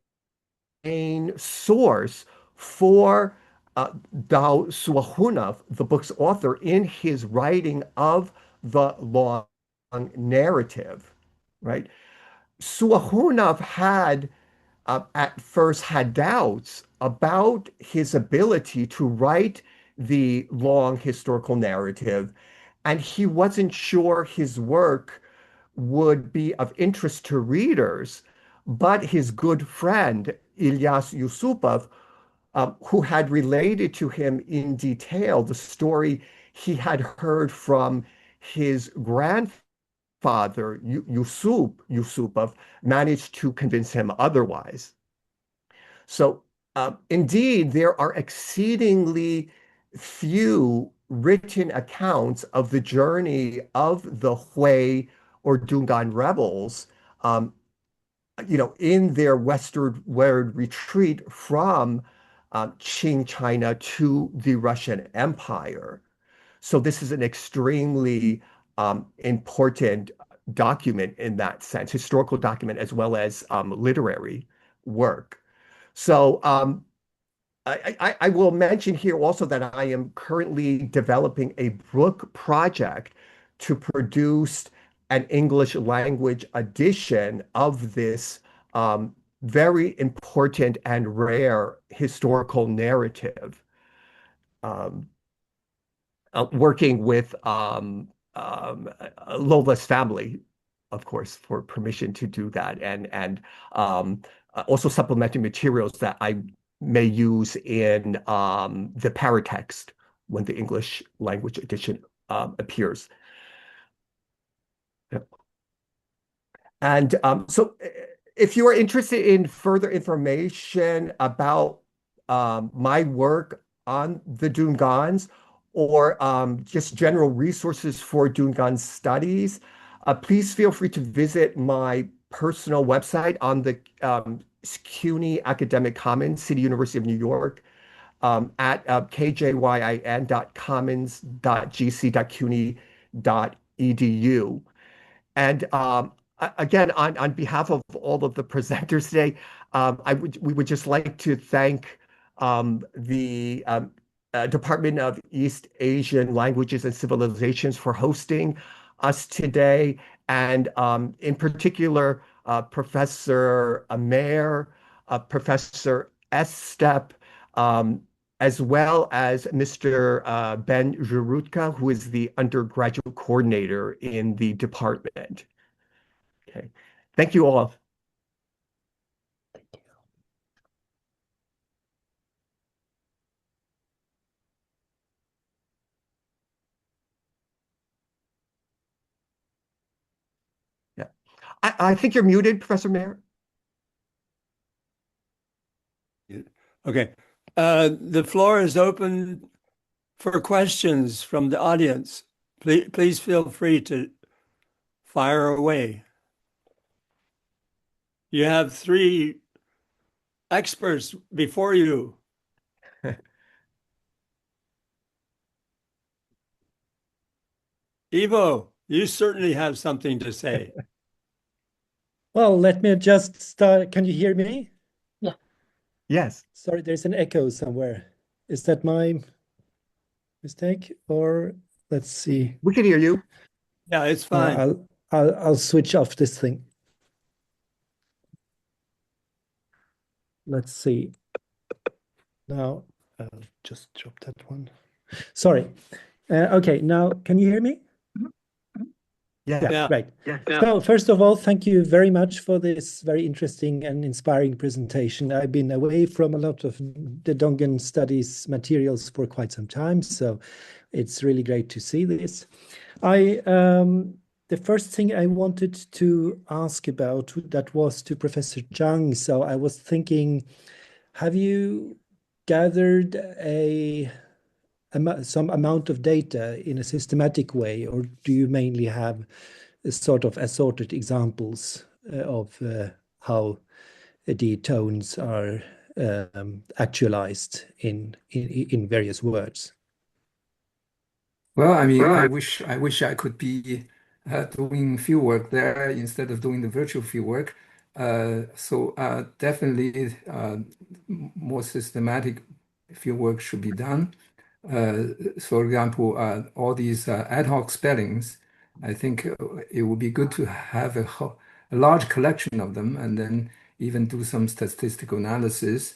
main source for Dao Suahunov, the book's author, in his writing of the long narrative, right? Suahunov had at first had doubts about his ability to write the long historical narrative, and he wasn't sure his work would be of interest to readers. But his good friend, Il'ias Iusupov, who had related to him in detail the story he had heard from his grandfather, Yusupov, managed to convince him otherwise. So indeed, there are exceedingly few written accounts of the journey of the Hui or Dungan rebels, in their westward retreat from Qing China to the Russian Empire. So this is an extremely important document in that sense, historical document as well as literary work. So I will mention here also that I am currently developing a book project to produce an English language edition of this very important and rare historical narrative, um, working with Lola's family, of course, for permission to do that, and also supplementary materials that I may use in the paratext when the English language edition appears. Yeah. And so if you are interested in further information about my work on the Dungans or just general resources for Dungan studies, please feel free to visit my personal website on the CUNY Academic Commons, City University of New York, at kjyin.commons.gc.cuny.edu. And again, on behalf of all of the presenters today, we would just like to thank the Department of East Asian Languages and Civilizations for hosting us today, and in particular, Professor Mair, Professor Estep, as well as Mr. Ben Zherutka, who is the undergraduate coordinator in the department. Okay, thank you all. Yeah, I think you're muted, Professor Mair. Okay. The floor is open for questions from the audience. Please feel free to fire away. You have three experts before you. Ivo, you certainly have something to say. Well, let me just start. Can you hear me? Yeah. Yes. Sorry, there's an echo somewhere. Is that my mistake? Or let's see. We can hear you. Yeah, it's fine. I'll switch off this thing. Let's see. Now I'll just drop that one. Sorry. Okay, now can you hear me? Yeah. Yeah. Right. Yeah. So first of all, thank you very much for this very interesting and inspiring presentation. I've been away from a lot of the Dungan studies materials for quite some time, so it's really great to see this. The first thing I wanted to ask about that was to Professor Zhang. So I was thinking, have you gathered some amount of data in a systematic way, or do you mainly have sort of assorted examples of how the tones are actualized in various words? Well, I mean, I wish I could be doing field work there instead of doing the virtual field work. So definitely more systematic field work should be done. For example, all these ad hoc spellings, I think it would be good to have a large collection of them and then even do some statistical analysis.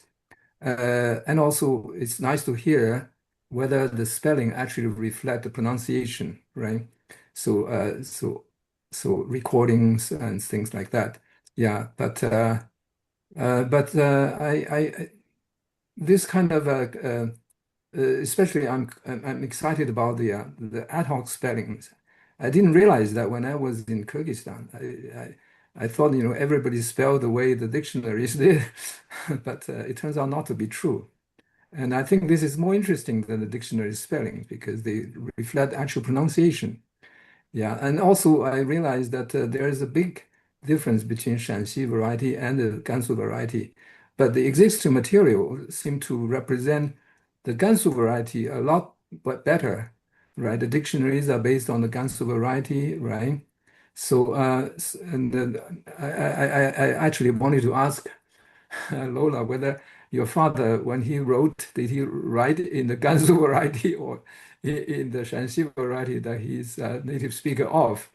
And also, it's nice to hear whether the spelling actually reflect the pronunciation, right? So recordings and things like that. Yeah, but I this kind of especially I'm excited about the ad hoc spellings. I didn't realize that when I was in Kyrgyzstan. I thought, everybody spelled the way the dictionaries did, but it turns out not to be true. And I think this is more interesting than the dictionary spelling because they reflect actual pronunciation. Yeah, and also I realized that there is a big difference between Shanxi variety and the Gansu variety, but the existing material seem to represent the Gansu variety a lot better, right? The dictionaries are based on the Gansu variety, right? So, I actually wanted to ask Lola whether your father, when he wrote, did he write in the Gansu variety or in the Shanxi variety that he's a native speaker of?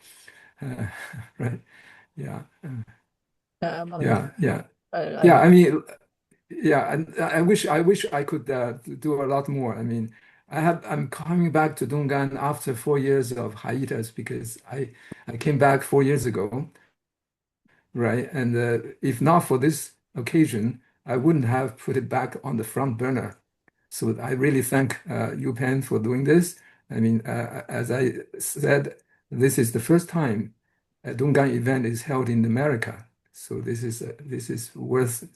Right? Yeah. Yeah. Yeah, I mean, yeah, and I wish I could do a lot more. I mean, I'm coming back to Dungan after 4 years of hiatus because I came back 4 years ago, right? And if not for this occasion, I wouldn't have put it back on the front burner. So I really thank you, Penn, for doing this. I mean, as I said, this is the first time a Dungan event is held in America. So this is worth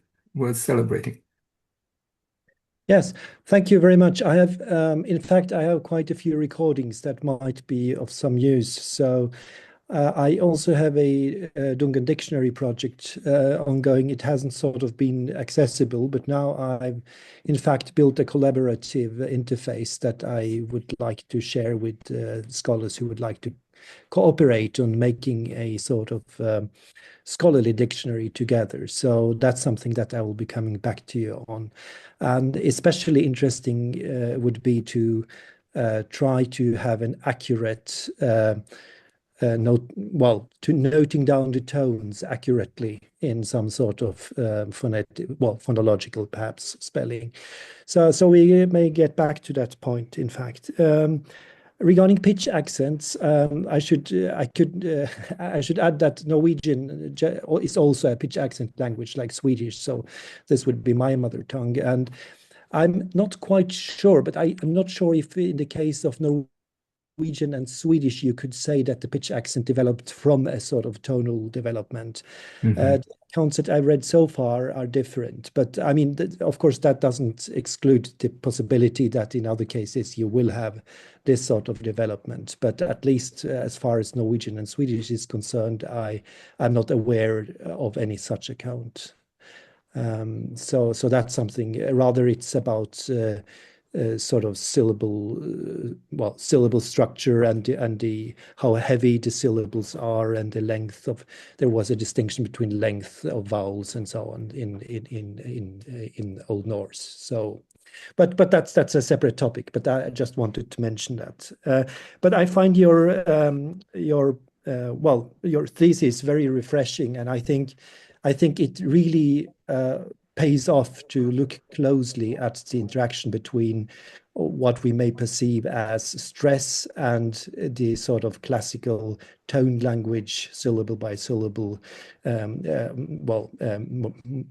celebrating. Yes, thank you very much. I have, in fact, I have quite a few recordings that might be of some use. So I also have a Dungan dictionary project ongoing. It hasn't sort of been accessible, but now I've, in fact, built a collaborative interface that I would like to share with scholars who would like to cooperate on making a sort of scholarly dictionary together. So that's something that I will be coming back to you on. And especially interesting would be to try to have an accurate to noting down the tones accurately in some sort of phonological perhaps spelling. So we may get back to that point, in fact. Regarding pitch accents, I should add that Norwegian is also a pitch accent language like Swedish, so this would be my mother tongue. And I'm not quite sure, but I'm not sure if in the case of Norwegian and Swedish, you could say that the pitch accent developed from a sort of tonal development. The accounts that I've read so far are different, but I mean, of course, that doesn't exclude the possibility that in other cases you will have this sort of development. But at least as far as Norwegian and Swedish is concerned, I'm not aware of any such account. So that's something. Rather, it's about sort of syllable structure and the how heavy the syllables are and the length of. There was a distinction between length of vowels and so on in Old Norse. So, but that's a separate topic. But I just wanted to mention that. But I find your thesis very refreshing, and I think it really pays off to look closely at the interaction between what we may perceive as stress and the sort of classical tone language, syllable by syllable,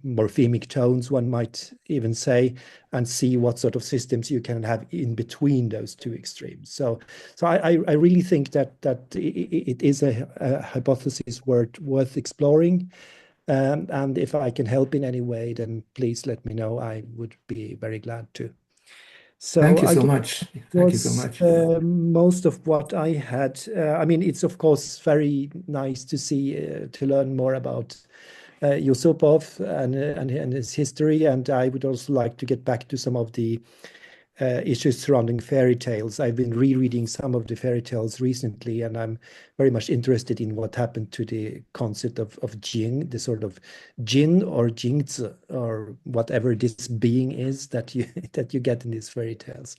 morphemic tones, one might even say, and see what sort of systems you can have in between those two extremes. So I really think that it is a hypothesis worth exploring. And if I can help in any way, then please let me know. I would be very glad to. So Thank you so much. Thank you so much. Most of what I had. I mean, it's of course very nice to see, to learn more about Iusupov and his history. And I would also like to get back to some of the issues surrounding fairy tales. I've been rereading some of the fairy tales recently, and I'm very much interested in what happened to the concept of Jing, the sort of Jin or Jingzi or whatever this being is that you get in these fairy tales.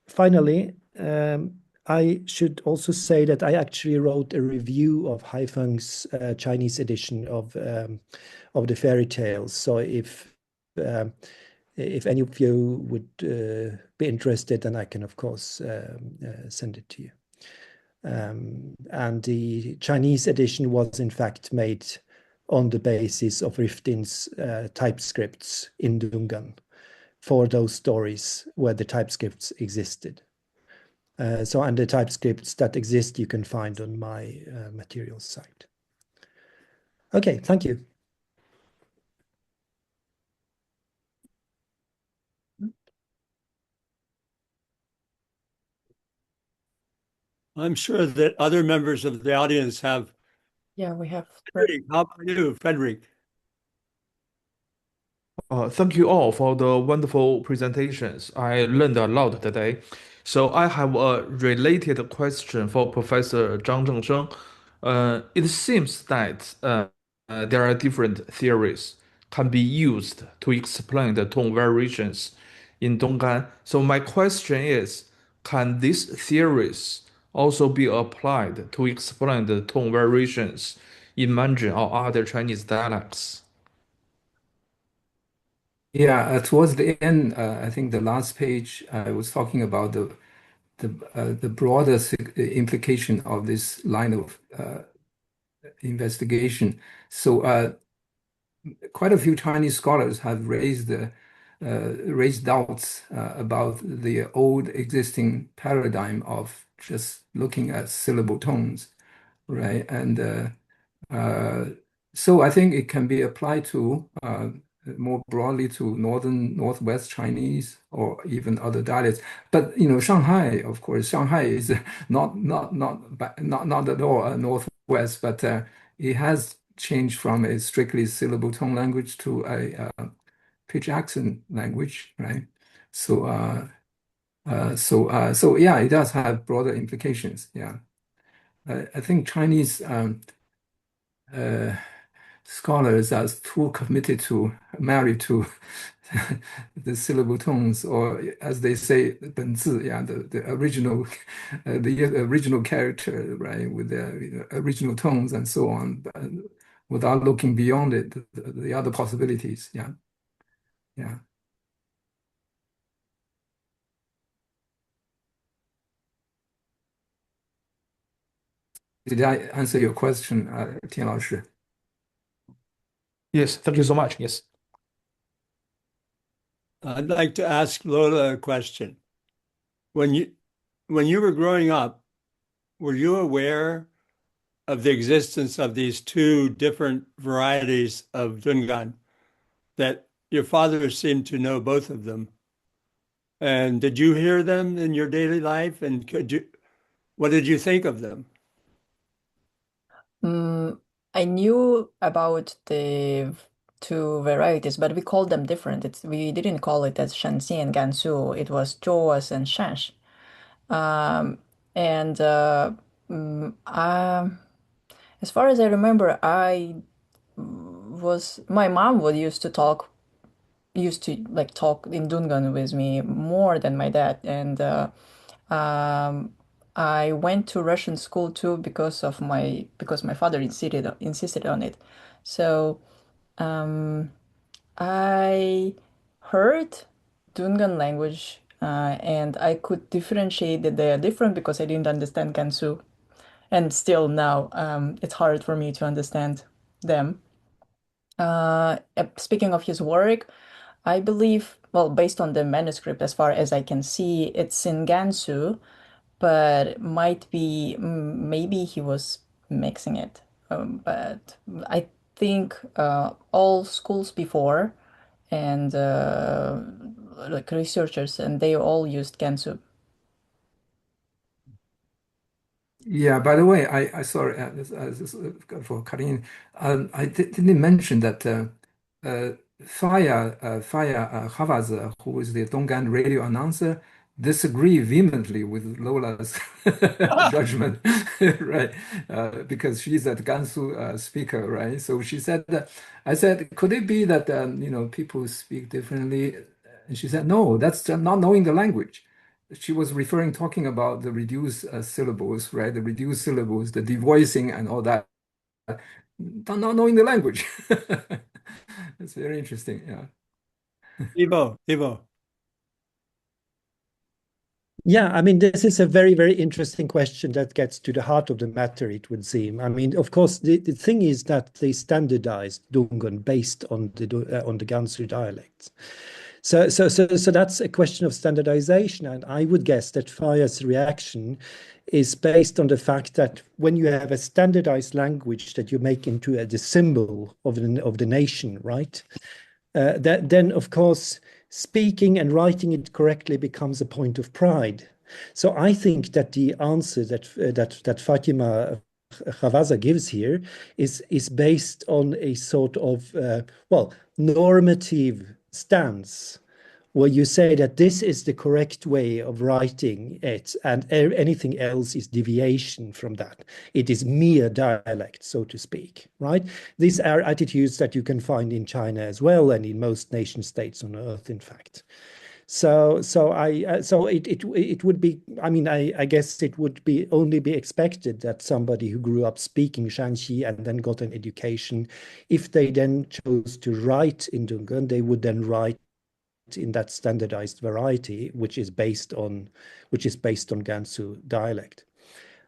Finally, I should also say that I actually wrote a review of Haifeng's Chinese edition of the fairy tales. So if any of you would be interested, then I can, of course, send it to you. And the Chinese edition was, in fact, made on the basis of Riftin's typescripts in Dungan for those stories where the typescripts existed. And the typescripts that exist, you can find on my materials site. Okay, thank you. I'm sure that other members of the audience have. Yeah, we have. Frederick, how about you, Frederick? Thank you all for the wonderful presentations. I learned a lot today. So I have a related question for Professor Zheng-sheng Zhang. It seems that there are different theories can be used to explain the tone variations in Donghan. So my question is, can these theories also be applied to explain the tone variations in Mandarin or other Chinese dialects? Yeah, towards the end, I think the last page, I was talking about the broader implication of this line of investigation. So quite a few Chinese scholars have raised doubts about the old existing paradigm of just looking at syllable tones, right? And so I think it can be applied to more broadly to Northwest Chinese or even other dialects. But Shanghai, of course, Shanghai is not at all Northwest, but it has changed from a strictly syllable tone language to a pitch accent language, right? So so yeah, it does have broader implications. Yeah, I think Chinese uh, scholars are too committed to married to the syllable tones, or as they say, 本字, yeah, the original the original character, right, with the original tones and so on, but without looking beyond it, the other possibilities. Yeah, yeah. Did I answer your question, Tian 老师? Yes, thank you so much. Yes. I'd like to ask Lola a question. When you were growing up, were you aware of the existence of these two different varieties of Dungan, that your father seemed to know both of them? And did you hear them in your daily life? And what did you think of them? I knew about the two varieties, but we called them different. We didn't call it as Shanxi and Gansu. It was Zhuos and Shansh. And as far as I remember, my mom would used to talk in Dungan with me more than my dad, and I went to Russian school too because my father insisted on it. So I heard Dungan language, and I could differentiate that they are different because I didn't understand Gansu, and still now it's hard for me to understand them. Speaking of his work, I believe, well, based on the manuscript, as far as I can see, it's in Gansu, but might be maybe he was mixing it. But I think all schools before and like researchers, and they all used Gansu. Yeah, by the way, I sorry for cutting in. I didn't mention that Faya Havaza, who is the Donggan radio announcer, disagree vehemently with Lola's judgment, right? Because she's a Gansu speaker, right? So she said that I said, could it be that people speak differently? And she said, no, that's just not knowing the language. She was talking about the reduced syllables, right? The reduced syllables, the devoicing and all that, not knowing the language. It's very interesting, yeah. Ivo. Yeah, I mean, this is a very, very interesting question that gets to the heart of the matter, it would seem. I mean, of course, the thing is that they standardized Dungan based on the Gansu dialects. So that's a question of standardization, and I would guess that Faya's reaction is based on the fact that when you have a standardized language that you make into the symbol of the nation, right? Then of course speaking and writing it correctly becomes a point of pride. So I think that the answer that Fatima Havaza gives here is based on a sort of normative stance, where you say that this is the correct way of writing it, and anything else is deviation from that. It is mere dialect, so to speak, right? These are attitudes that you can find in China as well, and in most nation states on earth, in fact. So it would be, I mean, I guess it would be only be expected that somebody who grew up speaking Shanxi and then got an education, if they then chose to write in Dungan, they would then write in that standardized variety, which is based on Gansu dialect.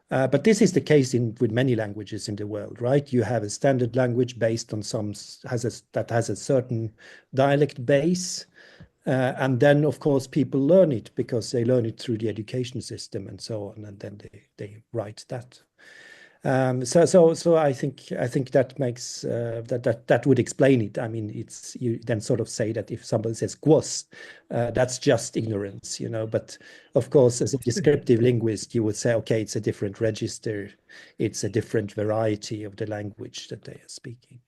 But this is the case with many languages in the world, right? You have a standard language based on that has a certain dialect base, and then of course people learn it because they learn it through the education system and so on, and then they write that. So I think that makes that would explain it. I mean, you then sort of say that if somebody says "quos," that's just ignorance, But of course, as a descriptive linguist, you would say, okay, it's a different register, it's a different variety of the language that they are speaking.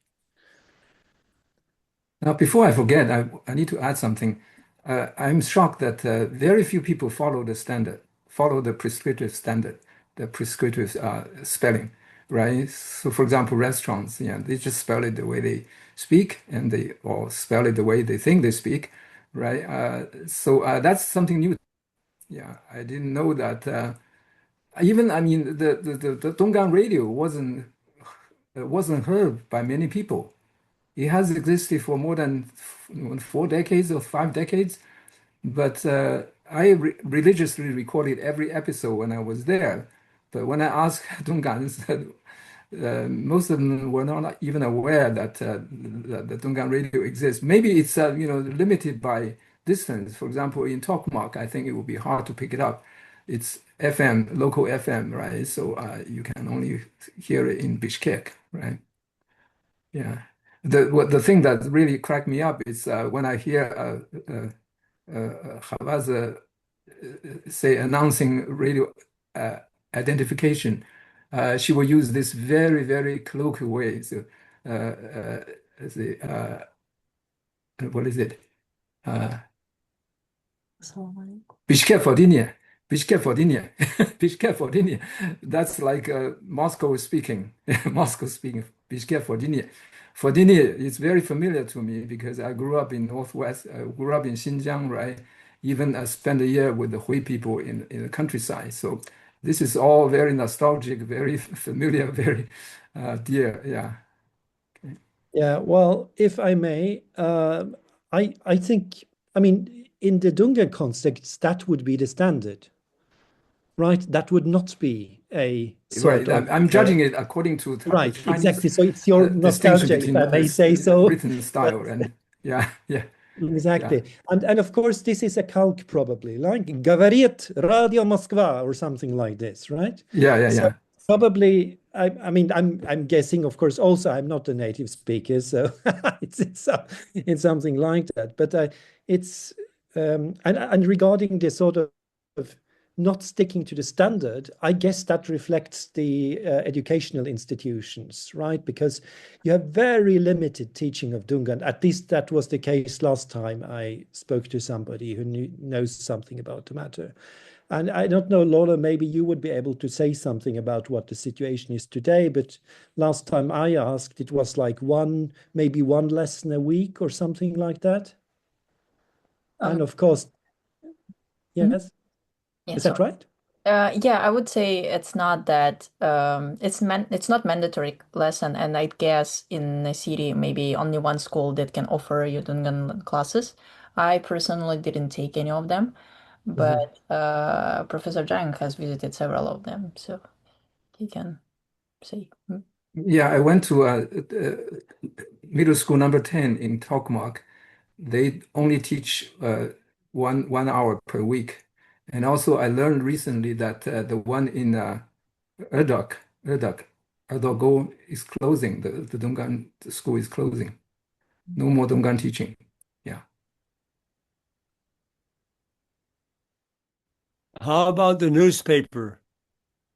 Now, before I forget, I need to add something. I'm shocked that very few people follow the prescriptive standard, the prescriptive spelling, right? So, for example, restaurants, they just spell it the way they speak, or spell it the way they think they speak, right? So that's something new. Yeah, I didn't know that. I mean, the Dungan radio wasn't heard by many people. It has existed for more than 4 decades or 5 decades, but I religiously recorded every episode when I was there. But when I asked Dungans, most of them were not even aware that the Dungan radio exists. Maybe it's limited by distance. For example, in Tokmak, I think it would be hard to pick it up. It's FM, local FM, right? So you can only hear it in Bishkek, right? Yeah. The thing that really cracked me up is when I hear Havaza say announcing radio identification. She will use this very, very colloquial way. So, what is it? Bishkek Fordinia. Bishkek Fordinia. Bishkek Fordinia. That's like Moscow speaking. Moscow speaking. Bishkek Fordinia. Fordinia is very familiar to me because I grew up in Northwest, grew up in Xinjiang, right? Even spent a year with the Hui people in the countryside. So this is all very nostalgic, very familiar, very dear. Yeah. Okay. Yeah, well, if I may, I think, I mean, in the Dungan context, that would be the standard, right? That would not be a sort Right. of I'm judging it according to the right, Chinese exactly. So it's your distinction nostalgia, between if I may say so. written style and yeah. Exactly. And of course, this is a calc probably, like Говорит Radio Moskva or something like this, right? Yeah. Probably, I mean, I'm guessing, of course, also I'm not a native speaker, so it's something like that. But it's and regarding the sort of not sticking to the standard, I guess that reflects the educational institutions, right? Because you have very limited teaching of Dungan. At least that was the case last time I spoke to somebody who knows something about the matter. And I don't know, Lola, maybe you would be able to say something about what the situation is today. But last time I asked, it was like maybe one lesson a week or something like that. And of course, yes. Yeah, Is that right? Yeah, I would say it's not that it's not mandatory lesson, and I guess in a city maybe only one school that can offer you Dungan classes. I personally didn't take any of them, but Professor Zhang has visited several of them, so he can say. Yeah, I went to middle school number 10 in Tokmak. They only teach 1 hour per week. And also, I learned recently that the one in Erdogo is closing. The Dungan school is closing. No more Dungan teaching. Yeah. How about the newspaper?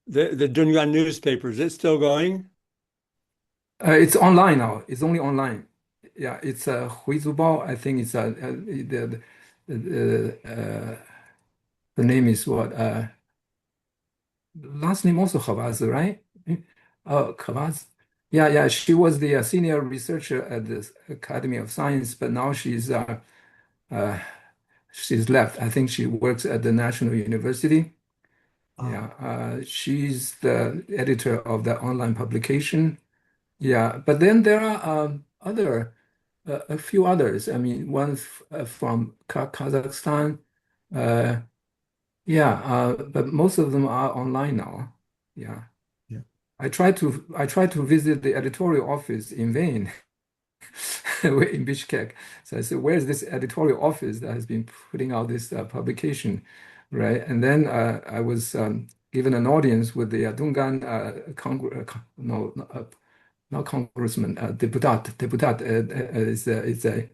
The Dungan newspaper, is it still going? It's online now. It's only online. Yeah, it's Huizubao. I think it's the name is what? Last name also Khavaz, right? Oh, Khavaz. Yeah. She was the senior researcher at the Academy of Science, but now she's left. I think she works at the National University. Yeah, she's the editor of the online publication. Yeah, but then there are other a few others. I mean, one from Kazakhstan. But most of them are online now. Yeah. Yeah. I tried to visit the editorial office in vain in Bishkek. So I said, where's this editorial office that has been putting out this publication, right? And then I was given an audience with the Dungan no, not congressman, deputat is a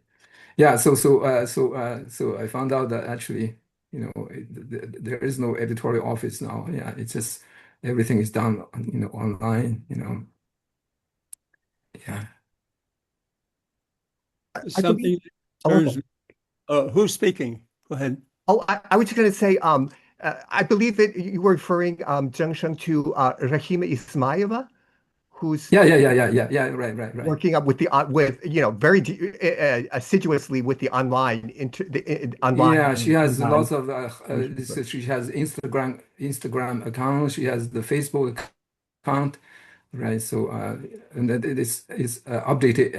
yeah. So I found out that actually, there is no editorial office now. Yeah, it's just everything is done, online. Yeah. I believe, Something in oh, terms, who's speaking? Go ahead. I was just going to say, I believe that you were referring, Zheng-sheng, to Rahima Ismailova, who's Yeah. Right. working up with very assiduously with the online online. Yeah, she has lots of Right. she has Instagram account, she has the Facebook account, right? So and that it is updated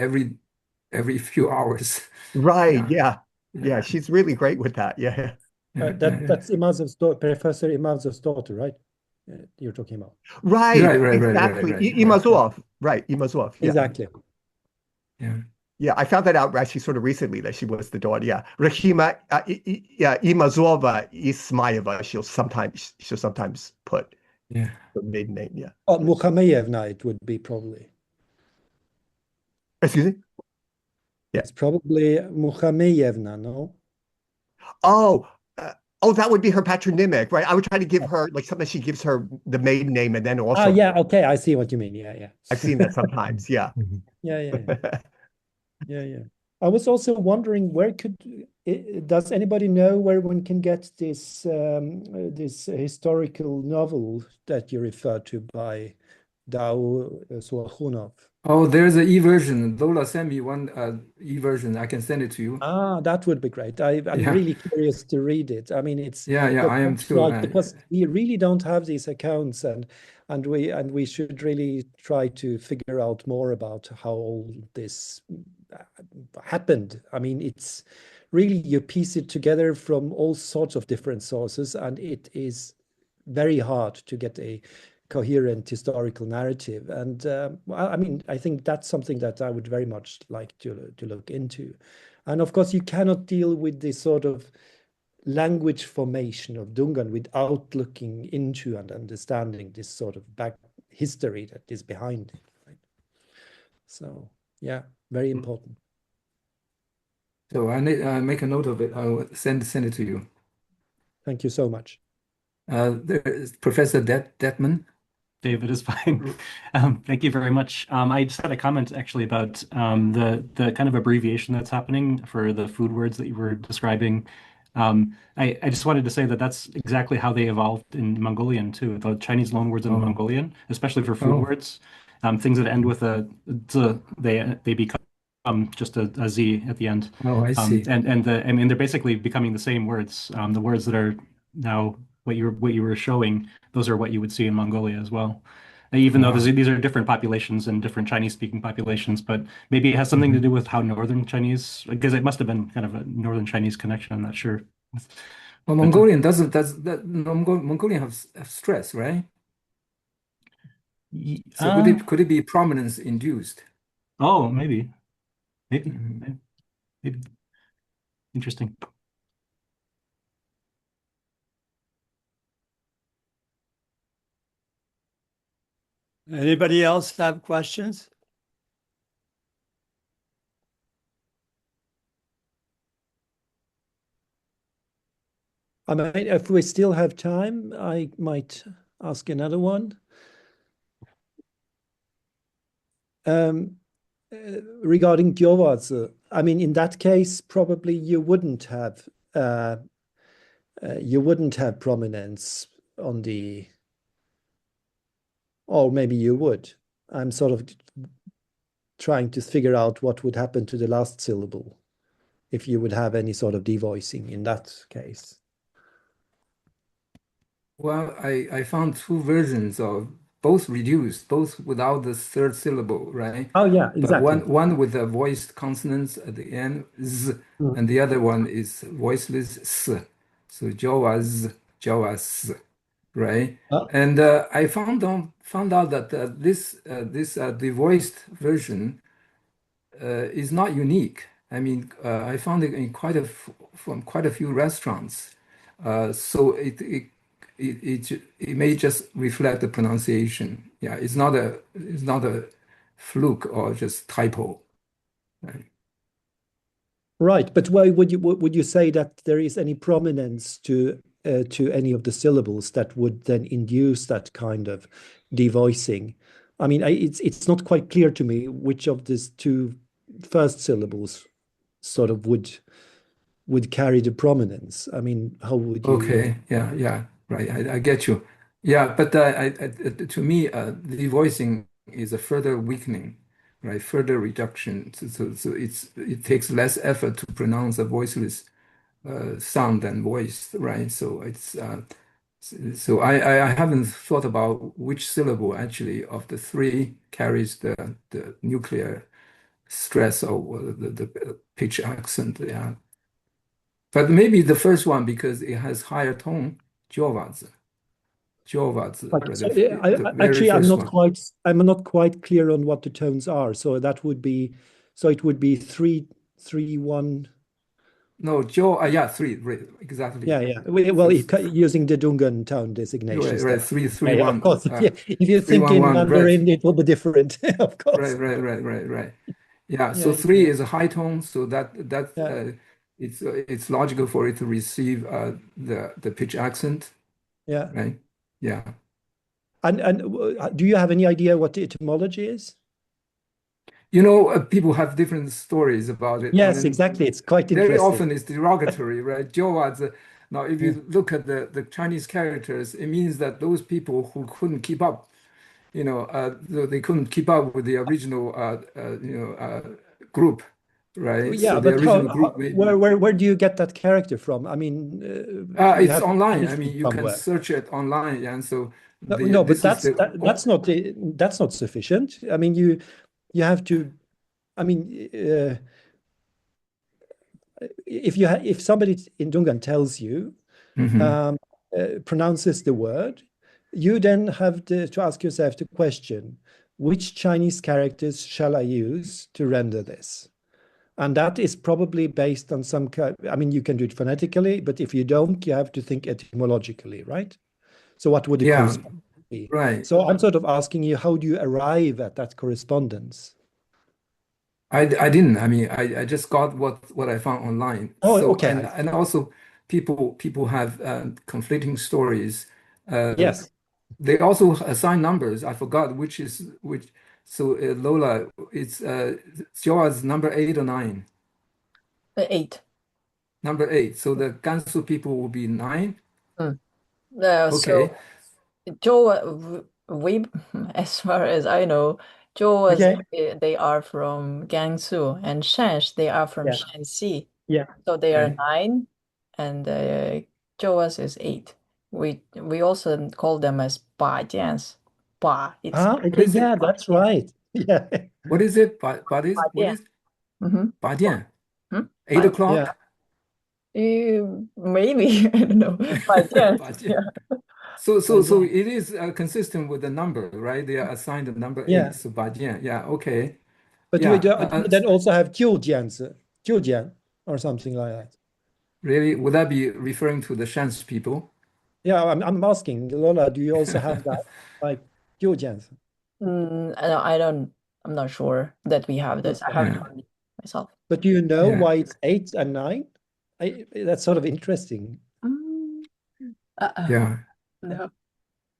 every few hours. Right. Yeah. Yeah. She's really great with that. Yeah. That's Imazov's daughter, Professor Imazov's daughter, right? You're talking about. Right. Right. Exactly. Right. Imazov. Right. Imazov. Yeah. Exactly. Yeah. Yeah. I found that out actually sort of recently that she was the daughter. Yeah. Rahima Imazova Ismailova. She'll sometimes put Yeah. the maiden name. Yeah. Oh, Mukhameyevna, it would be probably. Excuse me. Yeah. It's probably Mukhameyevna, no? Oh, that would be her patronymic, right? I would try to give her like sometimes she gives her the maiden name and then also Yeah, okay, I see what you mean. Yeah. I've seen that sometimes. Yeah. Yeah. I was also wondering does anybody know where one can get this historical novel that you referred to by Dao Suakhunov? Oh, there's an e-version. Lola sent me one e-version. I can send it to you. That would be great. I'm Yeah. really curious to read it. I mean, it's Yeah, I am too. because we really don't have these accounts, and we should really try to figure out more about how all this happened. I mean, it's really you piece it together from all sorts of different sources, and it is very hard to get a coherent historical narrative. And I mean, I think that's something that I would very much like to look into. And of course, you cannot deal with this sort of language formation of Dungan without looking into and understanding this sort of back history that is behind it. Right? So yeah, very important. So I make a note of it. I will send it to you. Thank you so much. There is Professor Detman. David is fine. Thank you very much. I just had a comment actually about the kind of abbreviation that's happening for the food words that you were describing. I just wanted to say that that's exactly how they evolved in Mongolian too. The Chinese loanwords in Mongolian, especially for food words, things that end with a z, they become just a z at the end. Oh, I see. And they're basically becoming the same words. The words that are now what you were showing, those are what you would see in Mongolia as well. Even though these are different populations and different Chinese-speaking populations, but maybe it has something to do with how Northern Chinese, because it must have been kind of a Northern Chinese connection. I'm not sure. Well, Mongolian Mongolian have stress, right? So could it be prominence induced? Oh, maybe. Interesting. Anybody else have questions? I mean, if we still have time, I might ask another one. Regarding Gyowazi, I mean, in that case, probably you wouldn't have prominence on the, or maybe you would. I'm sort of trying to figure out what would happen to the last syllable if you would have any sort of devoicing in that case. Well, I found two versions of both reduced, both without the third syllable, right? Oh, yeah, But exactly. one with the voiced consonants at the end, z, and the other one is voiceless, s. So Jawas, Jawas, right? And I found out that this the voiced version is not unique. I mean, I found it in from quite a few restaurants. So it may just reflect the pronunciation. Yeah, it's not a fluke or just typo. Right. Right, but why would you say that there is any prominence to any of the syllables that would then induce that kind of devoicing? I mean, it's not quite clear to me which of these two first syllables sort of would carry the prominence. I mean, how would you? Okay, yeah, right. I get you. Yeah, but to me, the voicing is a further weakening, right? Further reduction. So it takes less effort to pronounce a voiceless sound than voiced, right? So so I haven't thought about which syllable actually of the three carries the nuclear stress or the pitch accent. Yeah. But maybe the first one because it has higher tone, Jovatz. Jovatz, So, the very actually, first one. I'm not quite clear on what the tones are. So that would be, so it would be 3-3-1. No, yeah, three, right, exactly. Yeah. Well, using the Dungan tone designations. Right, 3-3-1. Of course. If you think 3-1-1, in Mandarin, it will be different, of course. Right. Yeah, so Yeah. three is a high tone, so that Yeah. it's logical for it to receive the pitch accent, Yeah. right? Yeah. And do you have any idea what the etymology is? You know, people have different stories about it. Yes, exactly. It's quite Very interesting. often it's derogatory, right? Jiuwazi. Now, if you look at the Chinese characters, it means that those people who couldn't keep up, they couldn't keep up with the original, group, right? Yeah, so the but original group. where do you get that character from? I mean, it's online. I mean, you can search it online, and so but that's not sufficient. I mean, you have to. I mean, if somebody in Dungan tells you, pronounces the word, you then have to ask yourself the question: which Chinese characters shall I use to render this? And that is probably based on some kind. I mean, you can do it phonetically, but if you don't, you have to think etymologically, right? So what would the correspondence be? Right. So I'm sort of asking you, how do you arrive at that correspondence? I didn't. I mean, I just got what I found online. Oh, so, okay. And also people have conflicting stories. Yes. They also assign numbers. I forgot which is which. So Lola, it's yours number 8 or 9? 8. Number 8. So the Gansu people will be 9. Okay. So Zhou, as far as I know, Zhou they are from Gansu, and Shansh they are from Shanxi. Yeah. So they are 9, and Zhou is 8. We also call them as Ba Jians. Ba. Okay. Yeah, that's right. Yeah. What is it? What is? Ba Jian. 8 o'clock? Maybe. I don't know. Ba Jian. Yeah. So it is consistent with the number, right? They are assigned the number 8. So Ba Jian. Yeah. Okay. But you then also have Jiujian or something like that. Really? Would that be referring to the Shanxi people? Yeah, I'm asking, Lola, do you also have that, like Jiujian? I'm not sure that we have this. I haven't heard it myself. But do you know why it's 8 and 9? That's sort of interesting. Yeah. No.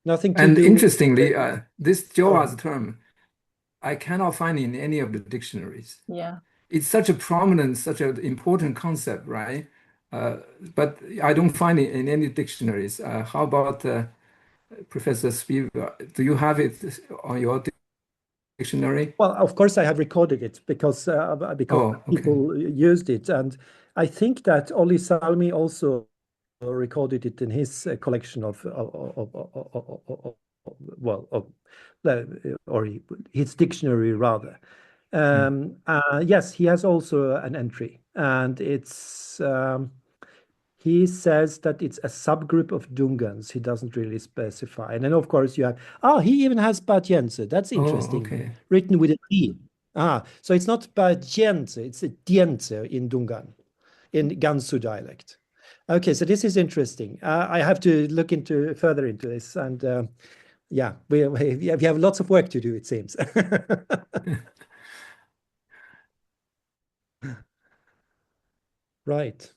Nothing to and do. Interestingly, this Jiuwazi term, I cannot find in any of the dictionaries. Yeah. It's such an important concept, right? But I don't find it in any dictionaries. How about Professor Spiva? Do you have it on your dictionary? Well, of course, I have recorded it because people used it, and I think that Olli Salmi also recorded it in his collection of well, or his dictionary rather. Yes, he has also an entry, and it's he says that it's a subgroup of Dungans. He doesn't really specify. And then, of course, you have, he even has Batiense. That's Oh, interesting. okay. Written with an E. So it's not Batiense, it's a Diense in Dungan, in Gansu dialect. Okay, so this is interesting. I have to look further into this. And yeah, we have lots of work to do, it seems. Right.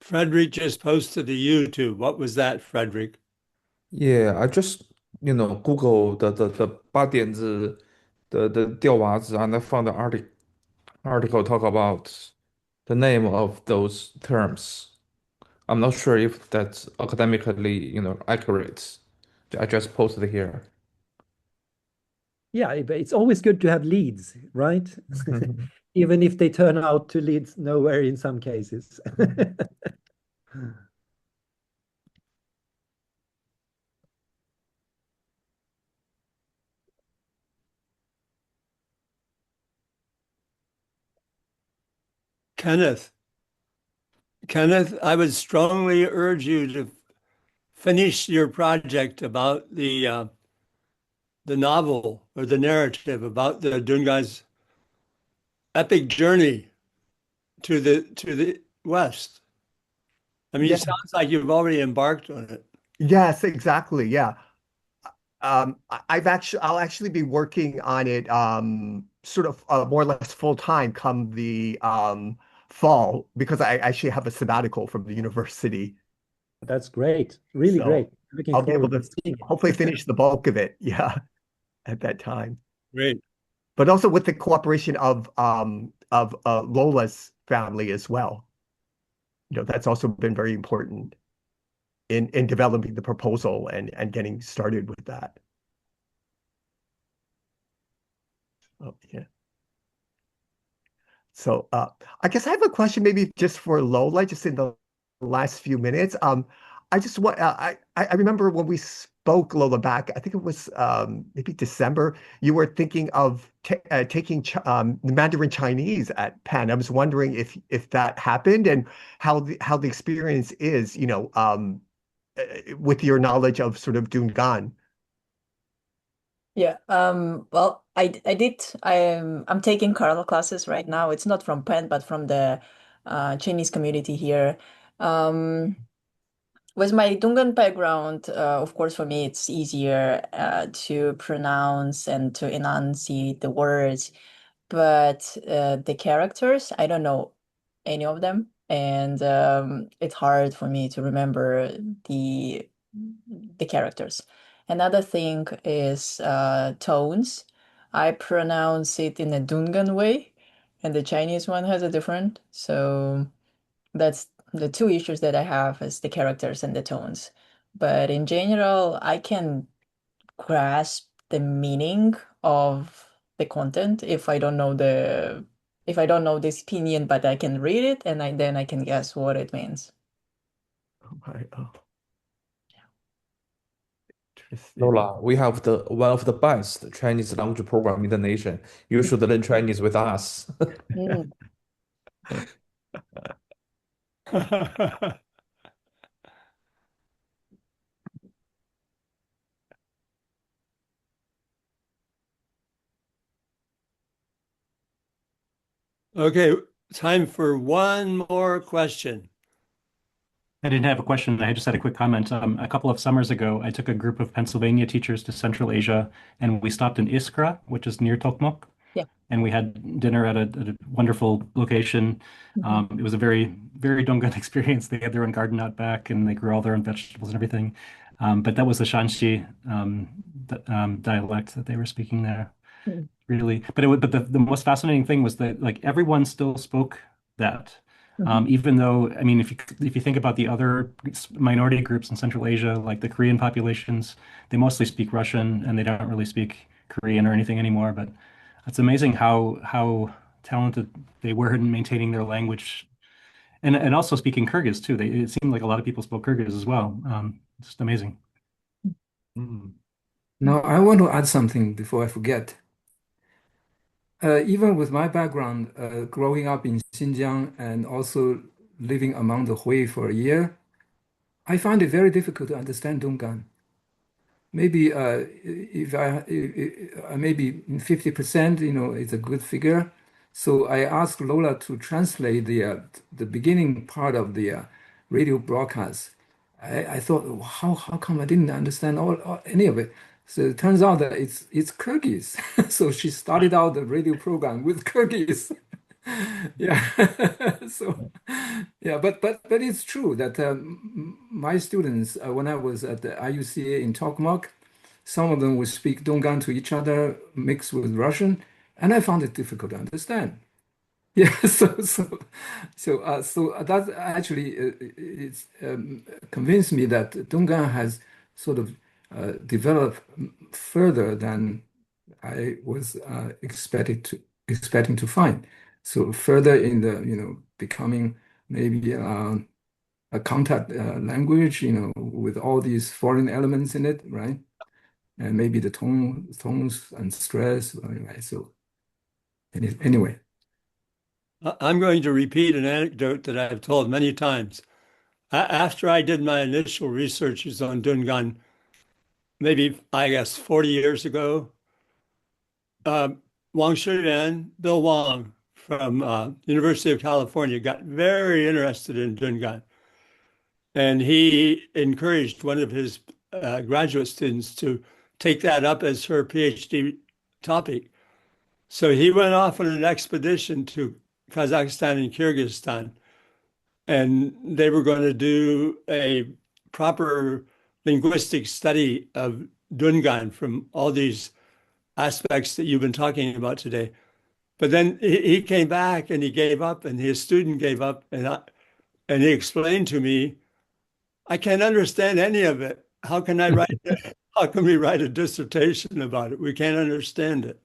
Frederick just posted a YouTube. What was that, Frederick? Yeah, I just Google the 八点子the 吊娃子 and I found the article talk about the name of those terms. I'm not sure if that's academically accurate. I just posted here. Yeah, but it's always good to have leads, right? Even if they turn out to lead nowhere in some cases. Kenneth, I would strongly urge you to finish your project about the novel or the narrative about the Dungan's epic journey to the West. I mean, Yeah. it sounds like you've already embarked on it. Yes, exactly. Yeah. I'll actually be working on it sort of more or less full time come the fall because I actually have a sabbatical from the university. That's great. Really So great. Looking I'll be able forward to to seeing it. hopefully finish the bulk of it, yeah, at that time. Great. But also with the cooperation of Lola's family as well. That's also been very important in developing the proposal and getting started with that. Oh, yeah. So I guess I have a question maybe just for Lola, just in the last few minutes. I just want I remember when we spoke, Lola, back, I think it was maybe December, you were thinking of taking Mandarin Chinese at Penn. I was wondering if that happened and how the experience is, with your knowledge of sort of Dungan. Yeah, well, I did. I'm taking Carl classes right now. It's not from Penn, but from the Chinese community here. With my Dungan background, of course, for me, it's easier to pronounce and to enunciate the words. But the characters, I don't know any of them, and it's hard for me to remember the characters. Another thing is tones. I pronounce it in a Dungan way, and the Chinese one has a different. So that's the two issues that I have is the characters and the tones. But in general, I can grasp the meaning of the content if I don't know this opinion, but I can read it and then I can guess what it means. Oh, my, oh. Interesting. Lola, we have one of the best Chinese language program in the nation. You should learn Chinese with us. Mm. Okay, time for one more question. I didn't have a question. I just had a quick comment. A couple of summers ago, I took a group of Pennsylvania teachers to Central Asia, and we stopped in Iskra, which is near Tokmok. Yeah. And we had dinner at a wonderful location. It was a very, very Dungan experience. They had their own garden out back, and they grew all their own vegetables and everything. But that was the Shanxi dialect that they were speaking there. Mm. Really, but the most fascinating thing was that like everyone still spoke that. Even though, I mean, if you think about the other minority groups in Central Asia, like the Korean populations, they mostly speak Russian and they don't really speak Korean or anything anymore. But it's amazing how talented they were in maintaining their language. and also speaking Kyrgyz too. It seemed like a lot of people spoke Kyrgyz as well. Just amazing. Now, I want to add something before I forget. Even with my background, growing up in Xinjiang and also living among the Hui for a year, I find it very difficult to understand Dungan. Maybe maybe 50%, it's a good figure. So I asked Lola to translate the beginning part of the radio broadcast. I thought, "Oh, how come I didn't understand any of it?" So it turns out that it's Kyrgyz. So she started out the radio program with Kyrgyz. Yeah. So yeah, but it's true that my students, when I was at the IUCA in Tokmak, some of them would speak Dungan to each other mixed with Russian, and I found it difficult to understand. Yeah, so that actually it's convinced me that Dungan has sort of developed further than I was expecting to find. So further in the becoming maybe a contact language, with all these foreign elements in it, right? And maybe the tones and stress, right? So anyway. I'm going to repeat an anecdote that I've told many times. After I did my initial researches on Dungan, maybe, I guess, 40 years ago, Wang Shuyuan, Bill Wang from University of California got very interested in Dungan. And he encouraged one of his graduate students to take that up as her PhD topic. So he went off on an expedition to Kazakhstan and Kyrgyzstan, and they were going to do a proper linguistic study of Dungan from all these aspects that you've been talking about today. But then he came back and he gave up, and his student gave up, and he explained to me, I can't understand any of it. How can I write? How can we write a dissertation about it? We can't understand it.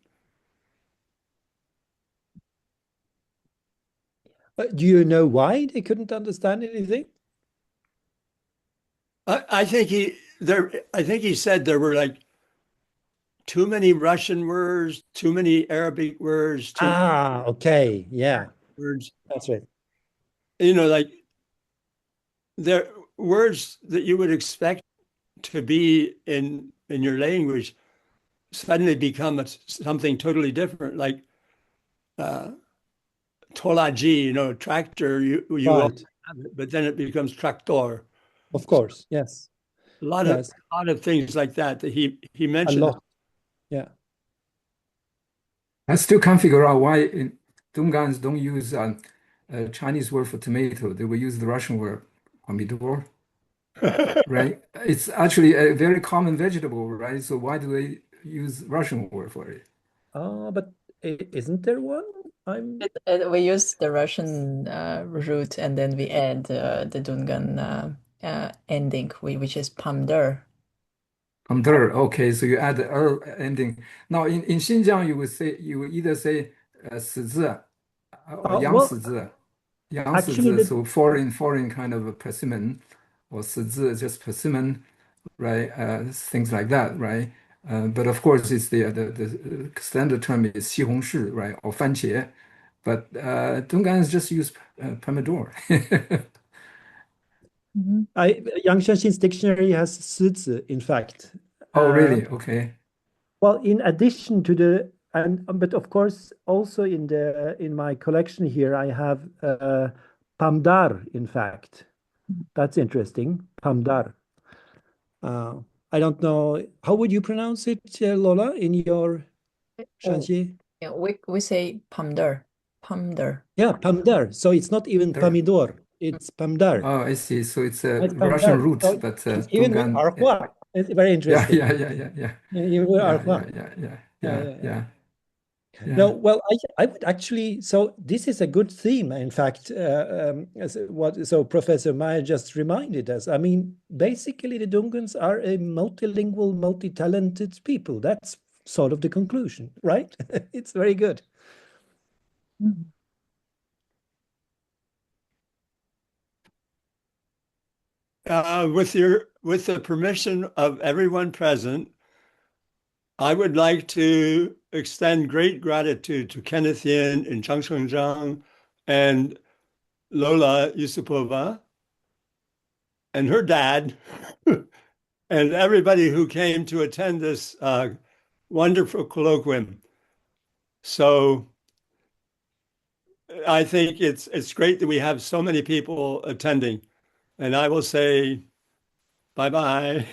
Do you know why they couldn't understand anything? I think he said there were like too many Russian words, too many Arabic words, too many Okay, yeah, words. that's right. Like there words that you would expect to be in your language suddenly become something totally different, like tolaji, tractor. You Right. have it, but then it becomes tractor. Of course, yes. A lot of things like that he A mentioned. lot. Yeah. I still can't figure out why Dongans don't use a Chinese word for tomato. They will use the Russian word pomidor, right? It's actually a very common vegetable, right? So why do they use Russian word for it? But isn't there one? We use the Russian root, and then we add the Dungan ending, which is pamder. Pamder. Okay, so you add the ending. Now in Xinjiang, you will either say 死字 or 杨死字, 杨死字, so foreign kind of a persimmon, or 死字 just persimmon, right? Things like that, right? But of course, it's the standard term is 西红柿, right? Or 番茄. But Dongans just use pomidor. Yang Xianxin's dictionary has 狮子, in fact. Oh, really? Okay. Well, in addition to but of course, also in my collection here, I have pamdar, in fact. That's interesting. Pamdar. I don't know. How would you pronounce it, Lola, in your Shanxi? Yeah, we say pamder. Pamder. Yeah, pamdar. So it's not even pomidor. It's pamdar. Oh, I see. So it's a It's Russian pamdar. root, So but it's even with arhua. It's very interesting. yeah. Even with arhua. Yeah. No, well, I would actually. So this is a good theme, in fact. So Professor Mair just reminded us. I mean, basically, the Dungans are a multilingual, multi-talented people. That's sort of the conclusion, right? It's very good. With the permission of everyone present, I would like to extend great gratitude to Kenneth Yin and Zheng-sheng Zhang and Lola Iusupova and her dad and everybody who came to attend this wonderful colloquium. So I think it's great that we have so many people attending. And I will say bye-bye.